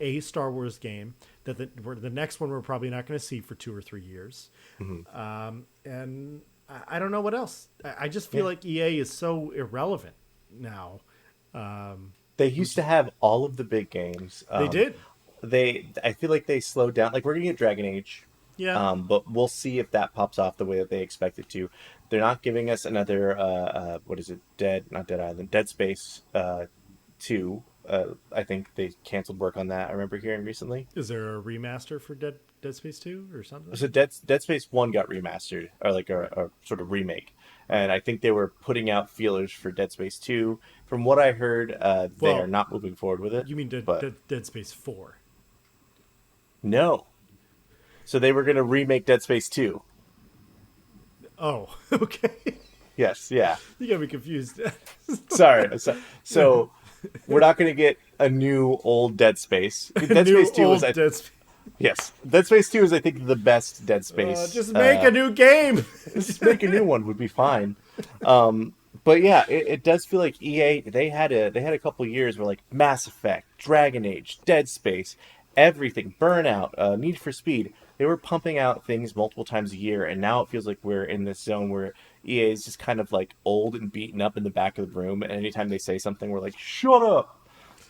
a Star Wars game that the next one we're probably not going to see for 2 or 3 years. And I don't know what else. I just feel like EA is so irrelevant now. They used to have all of the big games. They did. I feel like they slowed down. Like, we're gonna get Dragon Age. Yeah. But we'll see if that pops off the way that they expect it to. They're not giving us another what is it? Not Dead Island, Dead Space 2. I think they canceled work on that. I remember hearing recently. Is there a remaster for Dead Space 2 or something? So Dead Space 1 got remastered, or like a sort of remake. And I think they were putting out feelers for Dead Space 2. From what I heard, they are not moving forward with it. You mean Dead Space 4? No. So they were going to remake Dead Space 2. Oh, okay. Yes, yeah. You got me confused. Sorry. So we're not going to get a new old Dead Space. Dead Space 2 is... Dead Space. Yes. Dead Space 2 is, I think, the best Dead Space. Just make a new game. Just make a new one would be fine. But yeah, it does feel like EA, they had a couple years where, like, Mass Effect, Dragon Age, Dead Space, everything, Burnout, Need for Speed, they were pumping out things multiple times a year, and now it feels like we're in this zone where EA is just kind of, like, old and beaten up in the back of the room, and anytime they say something, we're like, shut up!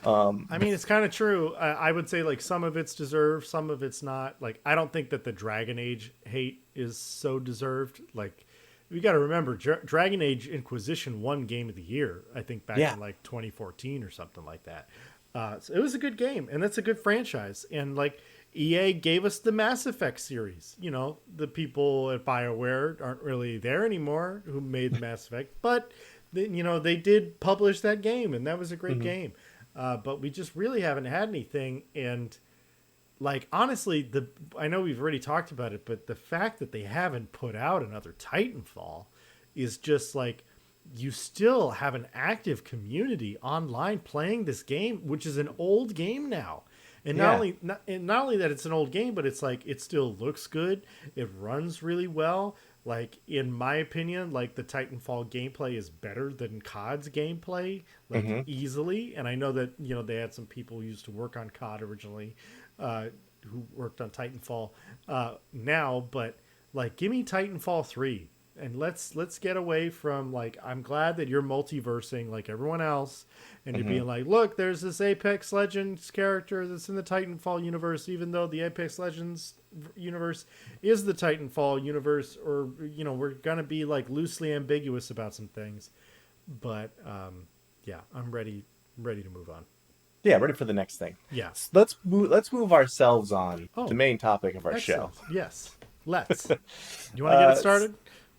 I mean, it's kind of true. I would say, like, some of it's deserved, some of it's not. Like, I don't think that the Dragon Age hate is so deserved. Like, we got to remember, Dragon Age Inquisition won Game of the Year, I think, back in, like, 2014 or something like that. So it was a good game, and that's a good franchise. And, like, EA gave us the Mass Effect series. You know, the people at BioWare aren't really there anymore who made the Mass Effect, but, they did publish that game, and that was a great game. But we just really haven't had anything. And, like, honestly, I know we've already talked about it, but the fact that they haven't put out another Titanfall is just like, you still have an active community online playing this game, which is an old game now. And not only that it's an old game, but it's like, it still looks good. It runs really well. Like, in my opinion, like, the Titanfall gameplay is better than COD's gameplay, like, easily. And I know that, they had some people who used to work on COD originally, who worked on Titanfall now. But, like, give me Titanfall 3. And let's get away from, like, I'm glad that you're multiversing like everyone else. And you're being like, look, there's this Apex Legends character that's in the Titanfall universe, even though the Apex Legends universe is the Titanfall universe, or, we're going to be, like, loosely ambiguous about some things. But, yeah, I'm ready to move on. Yeah, ready for the next thing. Yes. Let's move ourselves on the main topic of our show. Yes. Let's. You want to get it started?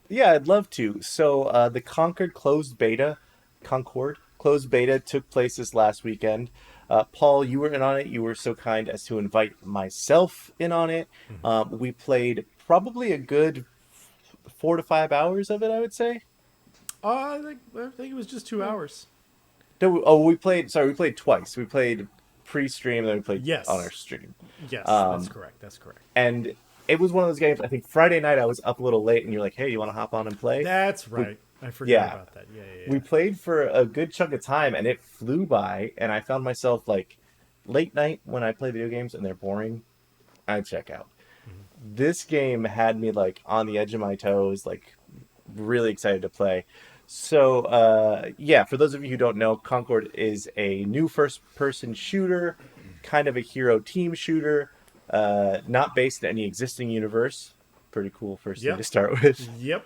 Yeah, I'd love to. So the Concord closed beta took place this last weekend. Paul, you were in on it. You were so kind as to invite myself in on it. We played probably a good 4 to 5 hours of it, I would say. I think it was just 2 hours. No, we played twice. We played pre-stream, then we played on our stream. Yes, that's correct. And it was one of those games, I think Friday night I was up a little late and you're like, hey, you want to hop on and play? That's right. I forgot about that. Yeah. We played for a good chunk of time and it flew by, and I found myself, like, late night when I play video games and they're boring, I check out. This game had me, like, on the edge of my toes, like, really excited to play. So, for those of you who don't know, Concord is a new first-person shooter, kind of a hero team shooter, not based in any existing universe. Pretty cool first thing to start with. Yep.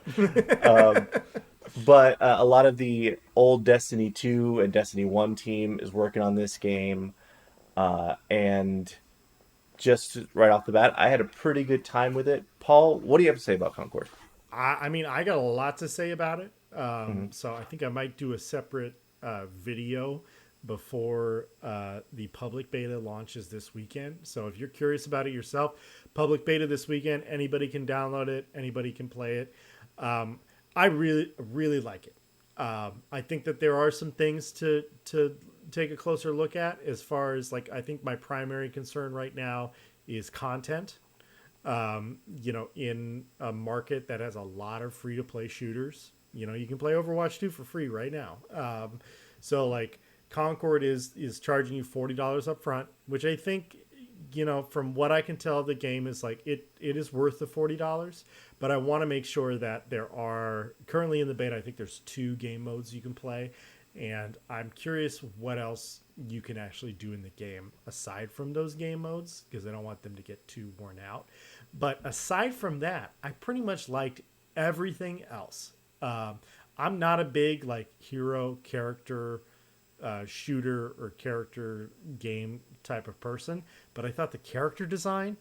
But a lot of the old Destiny 2 and Destiny 1 team is working on this game. And just right off the bat, I had a pretty good time with it. Paul, what do you have to say about Concord? I mean, I got a lot to say about it. So I think I might do a separate video before the public beta launches this weekend. So if you're curious about it yourself, public beta this weekend, anybody can download it, anybody can play it. I really, really like it. I think that there are some things to take a closer look at. As far as like, I think my primary concern right now is content. In a market that has a lot of free to play shooters, you can play Overwatch 2 for free right now. So like Concord is charging you $40 up front, which I think, from what I can tell, the game is like it is worth the $40. But I want to make sure that there are currently in the beta, I think there's 2 game modes you can play. And I'm curious what else you can actually do in the game aside from those game modes, because I don't want them to get too worn out. But aside from that, I pretty much liked everything else. I'm not a big like hero character shooter or character game type of person, but I thought the character design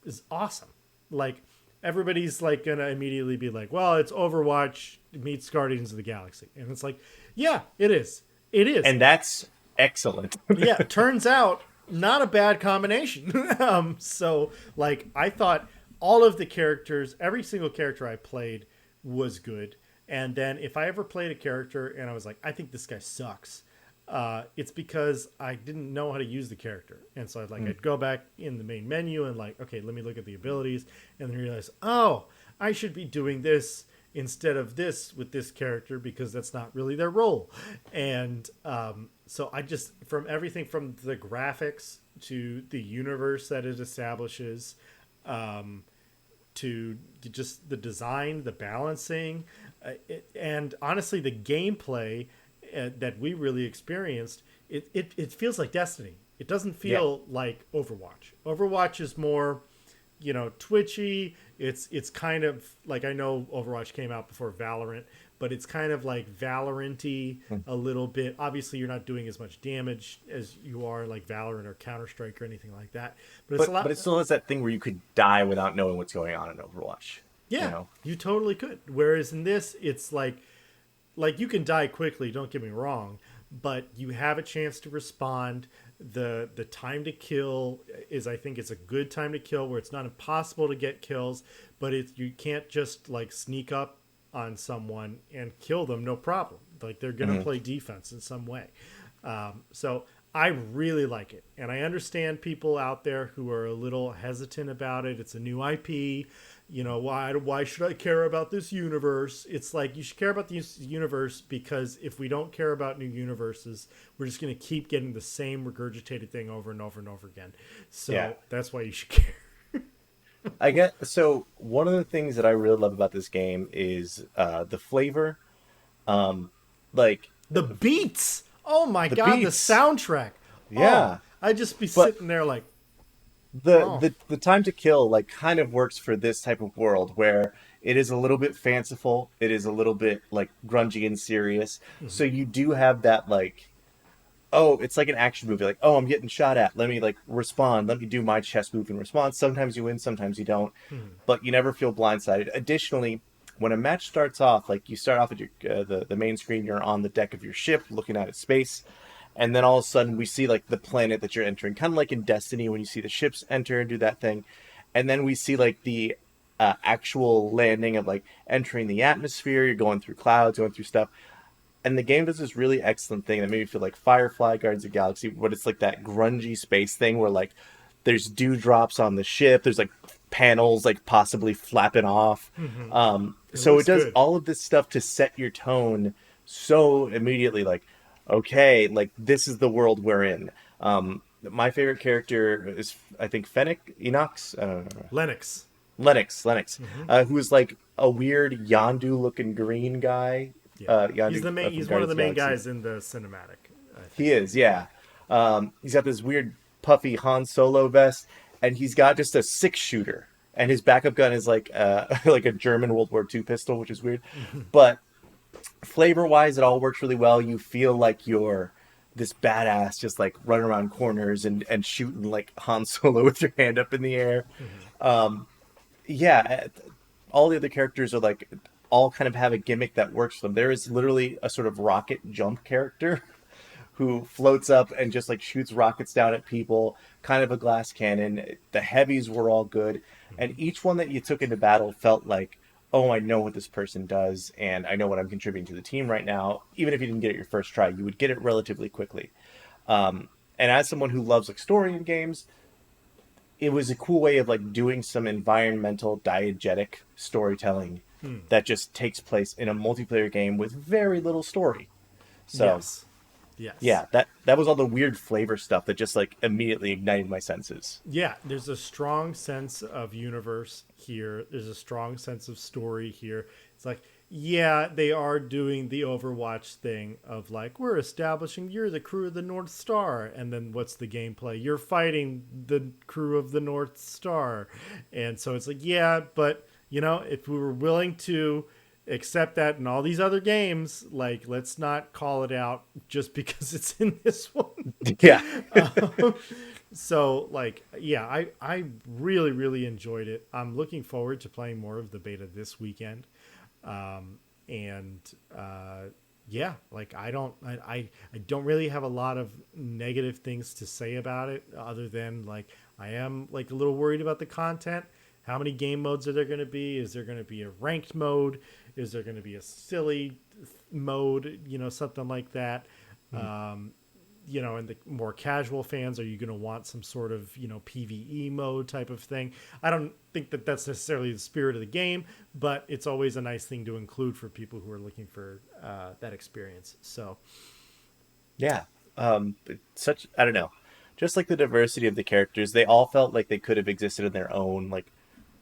is awesome. Like everybody's like gonna immediately be like, well, it's Overwatch meets Guardians of the Galaxy, and it's like, yeah, it is. It is. And that's excellent. Yeah, turns out not a bad combination. So like I thought all of the characters, every single character I played was good. And then if I ever played a character and I was like, I think this guy sucks, it's because I didn't know how to use the character. And so I'd go back in the main menu and like, okay, let me look at the abilities, and then realize, oh, I should be doing this instead of this with this character because that's not really their role. And so I just, from everything from the graphics to the universe that it establishes, to just the design, the balancing, and honestly, the gameplay that we really experienced, it feels like Destiny. It doesn't feel like Overwatch. Overwatch is more, twitchy. It's kind of like, I know Overwatch came out before Valorant, but it's kind of like Valorant-y a little bit. Obviously, you're not doing as much damage as you are like Valorant or Counter-Strike or anything like that. But it's a lot. But it still has that thing where you could die without knowing what's going on in Overwatch. Yeah, you totally could. Whereas in this, it's like you can die quickly. Don't get me wrong, but you have a chance to respond. The time to kill is, I think, it's a good time to kill where it's not impossible to get kills, but you can't just like sneak up on someone and kill them, no problem. Like they're gonna play defense in some way. So I really like it, and I understand people out there who are a little hesitant about it. It's a new IP. Why should I care about this universe? It's like, you should care about this universe, because if we don't care about new universes, we're just going to keep getting the same regurgitated thing over and over and over again. So that's why you should care. I get, so one of the things that I really love about this game is the flavor. Like the beats. Oh my God, beats. The soundtrack. Yeah. I'd just be sitting there like, the time to kill like kind of works for this type of world where it is a little bit fanciful, it is a little bit like grungy and serious. So you do have that like, oh, it's like an action movie, like, oh, I'm getting shot at, let me like respond, let me do my chest move in response. Sometimes you win, sometimes you don't, but you never feel blindsided. Additionally, when a match starts off, like you start off at your the main screen, you're on the deck of your ship looking out at space. And then all of a sudden we see like the planet that you're entering, kind of like in Destiny when you see the ships enter and do that thing. And then we see like the actual landing of like entering the atmosphere. You're going through clouds, going through stuff. And the game does this really excellent thing that made me feel like Firefly, Guardians of the Galaxy, but it's like that grungy space thing where like there's dewdrops on the ship. There's like panels like possibly flapping off. So it does all of this stuff to set your tone so immediately, like, okay, like this is the world we're in. My favorite character is, I think, Fennec, Enox, Lennox, who is like a weird Yondu-looking green guy. Yondu, he's one of the main guys in the cinematic. He is, yeah. He's got this weird puffy Han Solo vest, and he's got just a 6-shooter, and his backup gun is like like a German World War II pistol, which is weird, but flavor-wise, it all works really well. You feel like you're this badass just like running around corners and shooting like Han Solo with your hand up in the air. All the other characters are like, all kind of have a gimmick that works for them. There is literally a sort of rocket jump character who floats up and just like shoots rockets down at people, kind of a glass cannon. The heavies were all good. And each one that you took into battle felt like, oh, I know what this person does, and I know what I'm contributing to the team right now. Even if you didn't get it your first try, you would get it relatively quickly. And as someone who loves like story in games, it was a cool way of like doing some environmental diegetic storytelling Hmm. that just takes place in a multiplayer game with very little story. So Yes. Yes. yeah, that was all the weird flavor stuff that just like immediately ignited my senses. Yeah, there's a strong sense of universe here. There's a strong sense of story here. It's like, yeah, they are doing the Overwatch thing of like, we're establishing you're the crew of the North Star. And then what's the gameplay? You're fighting the crew of the North Star. And so it's like, yeah, but, if we were willing to accept that in all these other games, like, let's not call it out just because it's in this one. Yeah. So like, yeah, I really really enjoyed it. I'm looking forward to playing more of the beta this weekend. And yeah, like I don't really have a lot of negative things to say about it, other than like I am like a little worried about the content. How many game modes are there going to be? Is there going to be a ranked mode? Is there going to be a silly mode, something like that? And the more casual fans, are you going to want some sort of PVE mode type of thing? I don't think that that's necessarily the spirit of the game, but it's always a nice thing to include for people who are looking for that experience. So Yeah. Such, I don't know, just like the diversity of the characters, they all felt like they could have existed in their own like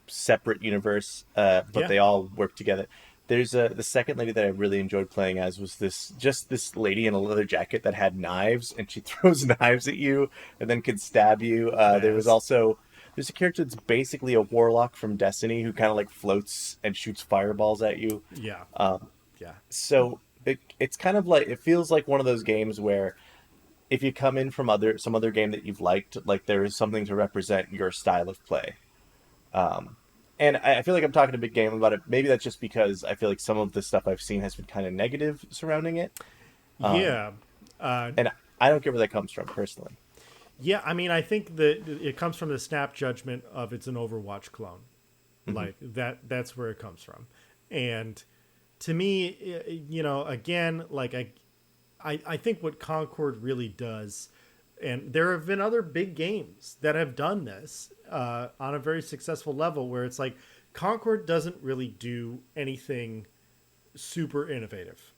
separate universe, but yeah. they all work together. There's the second lady that I really enjoyed playing as was this lady in a leather jacket that had knives, and she throws knives at you and then can stab you. Baz. There's a character that's basically a warlock from Destiny who kind of like floats and shoots fireballs at you. Yeah. Um, Yeah. so it's kind of like it feels like one of those games where if you come in from some other game that you've liked, like there is something to represent your style of play. Um, and I feel like I'm talking a big game about it. Maybe that's just because I feel like some of the stuff I've seen has been kind of negative surrounding it. Um, Yeah. Uh, and I don't get where that comes from personally. yeah. I mean, I think that it comes from the snap judgment of it's an Overwatch clone. Hmm. Like that's where it comes from. And to me, again, like I think what Concord really does, and there have been other big games that have done this on a very successful level, where it's like Concord doesn't really do anything super innovative.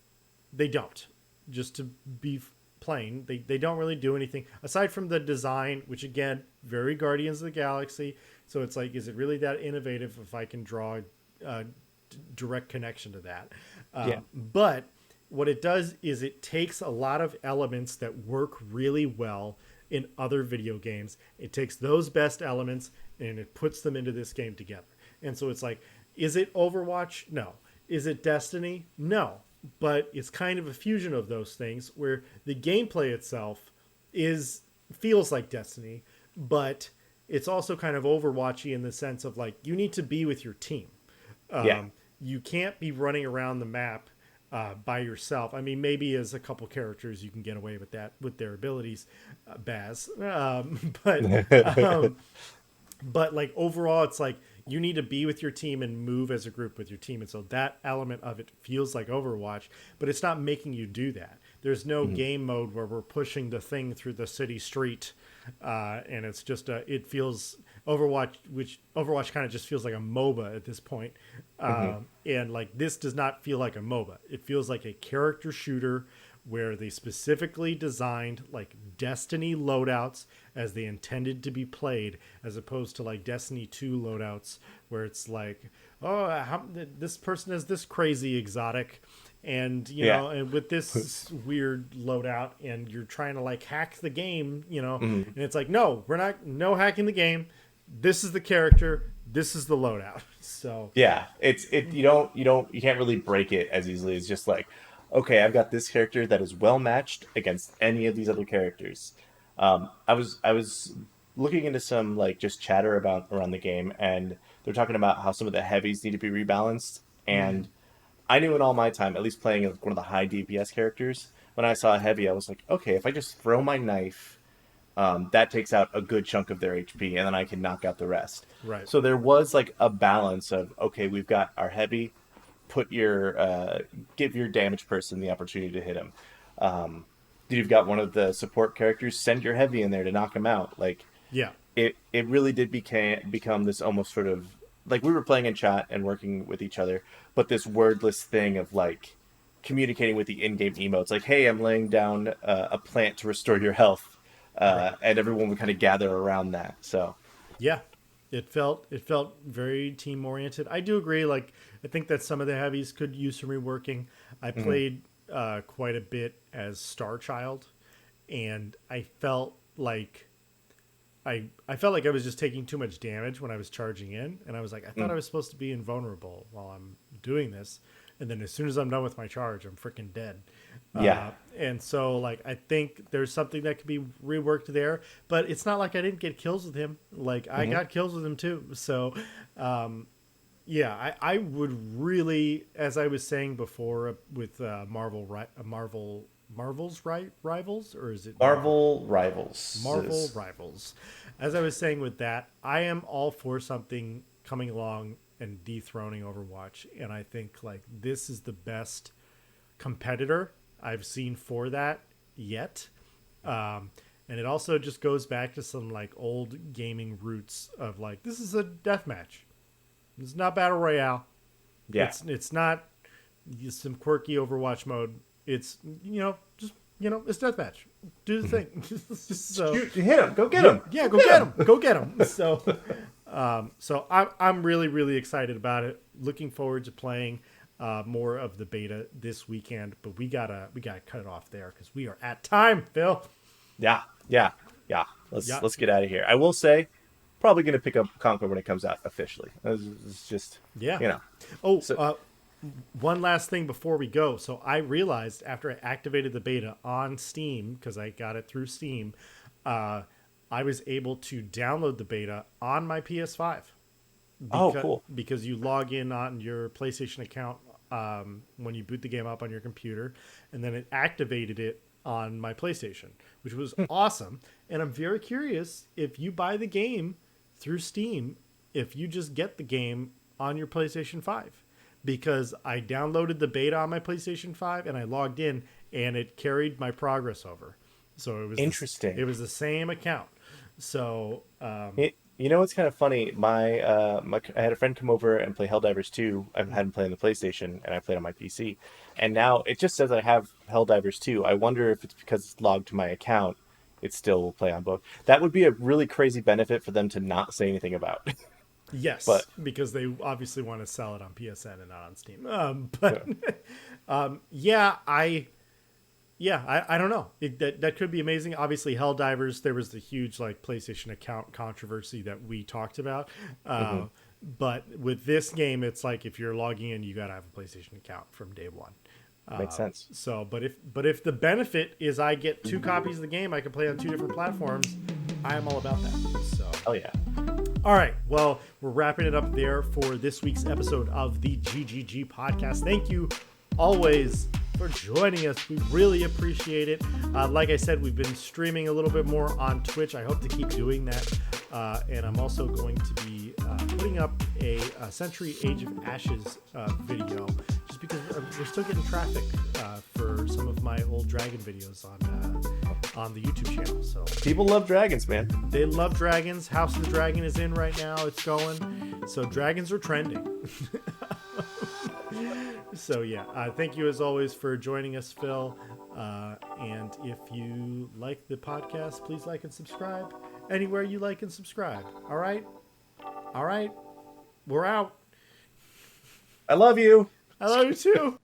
They don't. Just to be plain, they don't really do anything aside from the design, which again, very Guardians of the Galaxy. So it's like, is it really that innovative if I can draw a direct connection to that? Yeah. But what it does is it takes a lot of elements that work really well in other video games. It takes those best elements and it puts them into this game together. And so it's like, is it Overwatch? No. Is it Destiny? No. But it's kind of a fusion of those things where the gameplay itself is feels like Destiny, but it's also kind of Overwatchy in the sense of like you need to be with your team. Yeah. You can't be running around the map by yourself. I mean, maybe as a couple characters you can get away with that with their abilities, Baz. But like overall, it's like you need to be with your team and move as a group with your team, and so that element of it feels like Overwatch, but it's not making you do that. There's no Mhm. game mode where we're pushing the thing through the city street, and it's just it feels Overwatch, which Overwatch kind of just feels like a MOBA at this point, Mhm. and like this does not feel like a MOBA. It feels like a character shooter where they specifically designed like Destiny loadouts as they intended to be played, as opposed to like Destiny 2 loadouts where it's like, oh, this person is this crazy exotic, and Yeah. and with this weird loadout, and you're trying to like hack the game, Mhm. and it's like, no, we're not, no hacking the game. This is the character. This is the loadout. So Yeah. You can't really break it as easily as just like, okay, I've got this character that is well matched against any of these other characters. I was looking into some like just chatter about around the game, and they're talking about how some of the heavies need to be rebalanced. And I knew in all my time, at least playing like one of the high DPS characters, when I saw a heavy, I was like, okay, if I just throw my knife, that takes out a good chunk of their HP, and then I can knock out the rest. Right. So there was like a balance of, okay, we've got our heavy, put your give your damage person the opportunity to hit him. You've got one of the support characters, send your heavy in there to knock him out. Like Yeah. it really did become this almost sort of like we were playing in chat and working with each other, but this wordless thing of like communicating with the in-game emotes, like, "Hey, I'm laying down a plant to restore your health," Right. and everyone would kind of gather around that. So Yeah. It felt very team oriented. I do agree. Like, I think that some of the heavies could use some reworking. I played quite a bit as Star Child, and I felt like I felt like I was just taking too much damage when I was charging in, and I was like, I thought I was supposed to be invulnerable while I'm doing this, and then as soon as I'm done with my charge, I'm freaking dead. yeah, And so, like, I think there's something that could be reworked there, but it's not like I didn't get kills with him. Like, I got kills with him too. So, yeah, I would really, as I was saying before with Marvel's Rivals, or is it Marvel Rivals. Marvel Rivals? As I was saying with that, I am all for something coming along and dethroning Overwatch, and I think like this is the best competitor I've seen for that yet. And it also just goes back to some like old gaming roots of like, this is a deathmatch. It's not battle royale. Yeah, It's not some quirky Overwatch mode. It's just it's deathmatch. Do the thing. So hit him, go get him. yeah, go get him. Go get him. So I'm really really excited about it. Looking forward to playing more of the beta this weekend. But we gotta cut it off there because we are at time, Phil. Yeah, yeah, yeah. Yeah. Let's get out of here. I will say, probably going to pick up Concord when it comes out officially. It's just Yeah. Oh, So one last thing before we go. So I realized after I activated the beta on Steam, because I got it through Steam, I was able to download the beta on my PS5. oh, cool. Because you log in on your PlayStation account when you boot the game up on your computer, and then it activated it on my PlayStation, which was awesome. And I'm very curious if you buy the game through Steam, if you just get the game on your PlayStation 5. Because I downloaded the beta on my PlayStation 5 and I logged in and it carried my progress over. So it was Interesting. It was the same account. So You know what's kind of funny? I had a friend come over and play Helldivers 2. I had him play on the PlayStation, and I played on my PC. And now it just says I have Helldivers 2. I wonder if it's because it's logged to my account, it still will play on both. That would be a really crazy benefit for them to not say anything about. yes, But because they obviously want to sell it on PSN and not on Steam. I don't know. That could be amazing. Obviously, Helldivers, there was the huge like PlayStation account controversy that we talked about. But with this game, it's like if you're logging in, you gotta have a PlayStation account from day one. makes sense. So, but if the benefit is I get 2 copies of the game, I can play on 2 different platforms. I am all about that. So, Oh yeah. all right. Well, we're wrapping it up there for this week's episode of the GGG podcast. Thank you always for joining us. We really appreciate it. Like I said, we've been streaming a little bit more on Twitch. I hope to keep doing that. And I'm also going to be putting up a Century Age of Ashes video, just because we're still getting traffic for some of my old dragon videos on the YouTube channel. So People love dragons, man. they love dragons. House of the Dragon is in right now. It's going. So dragons are trending. So yeah, thank you as always for joining us, Phil. And if you like the podcast, please like and subscribe anywhere you like and subscribe. All right, we're out. I love you. I love you too.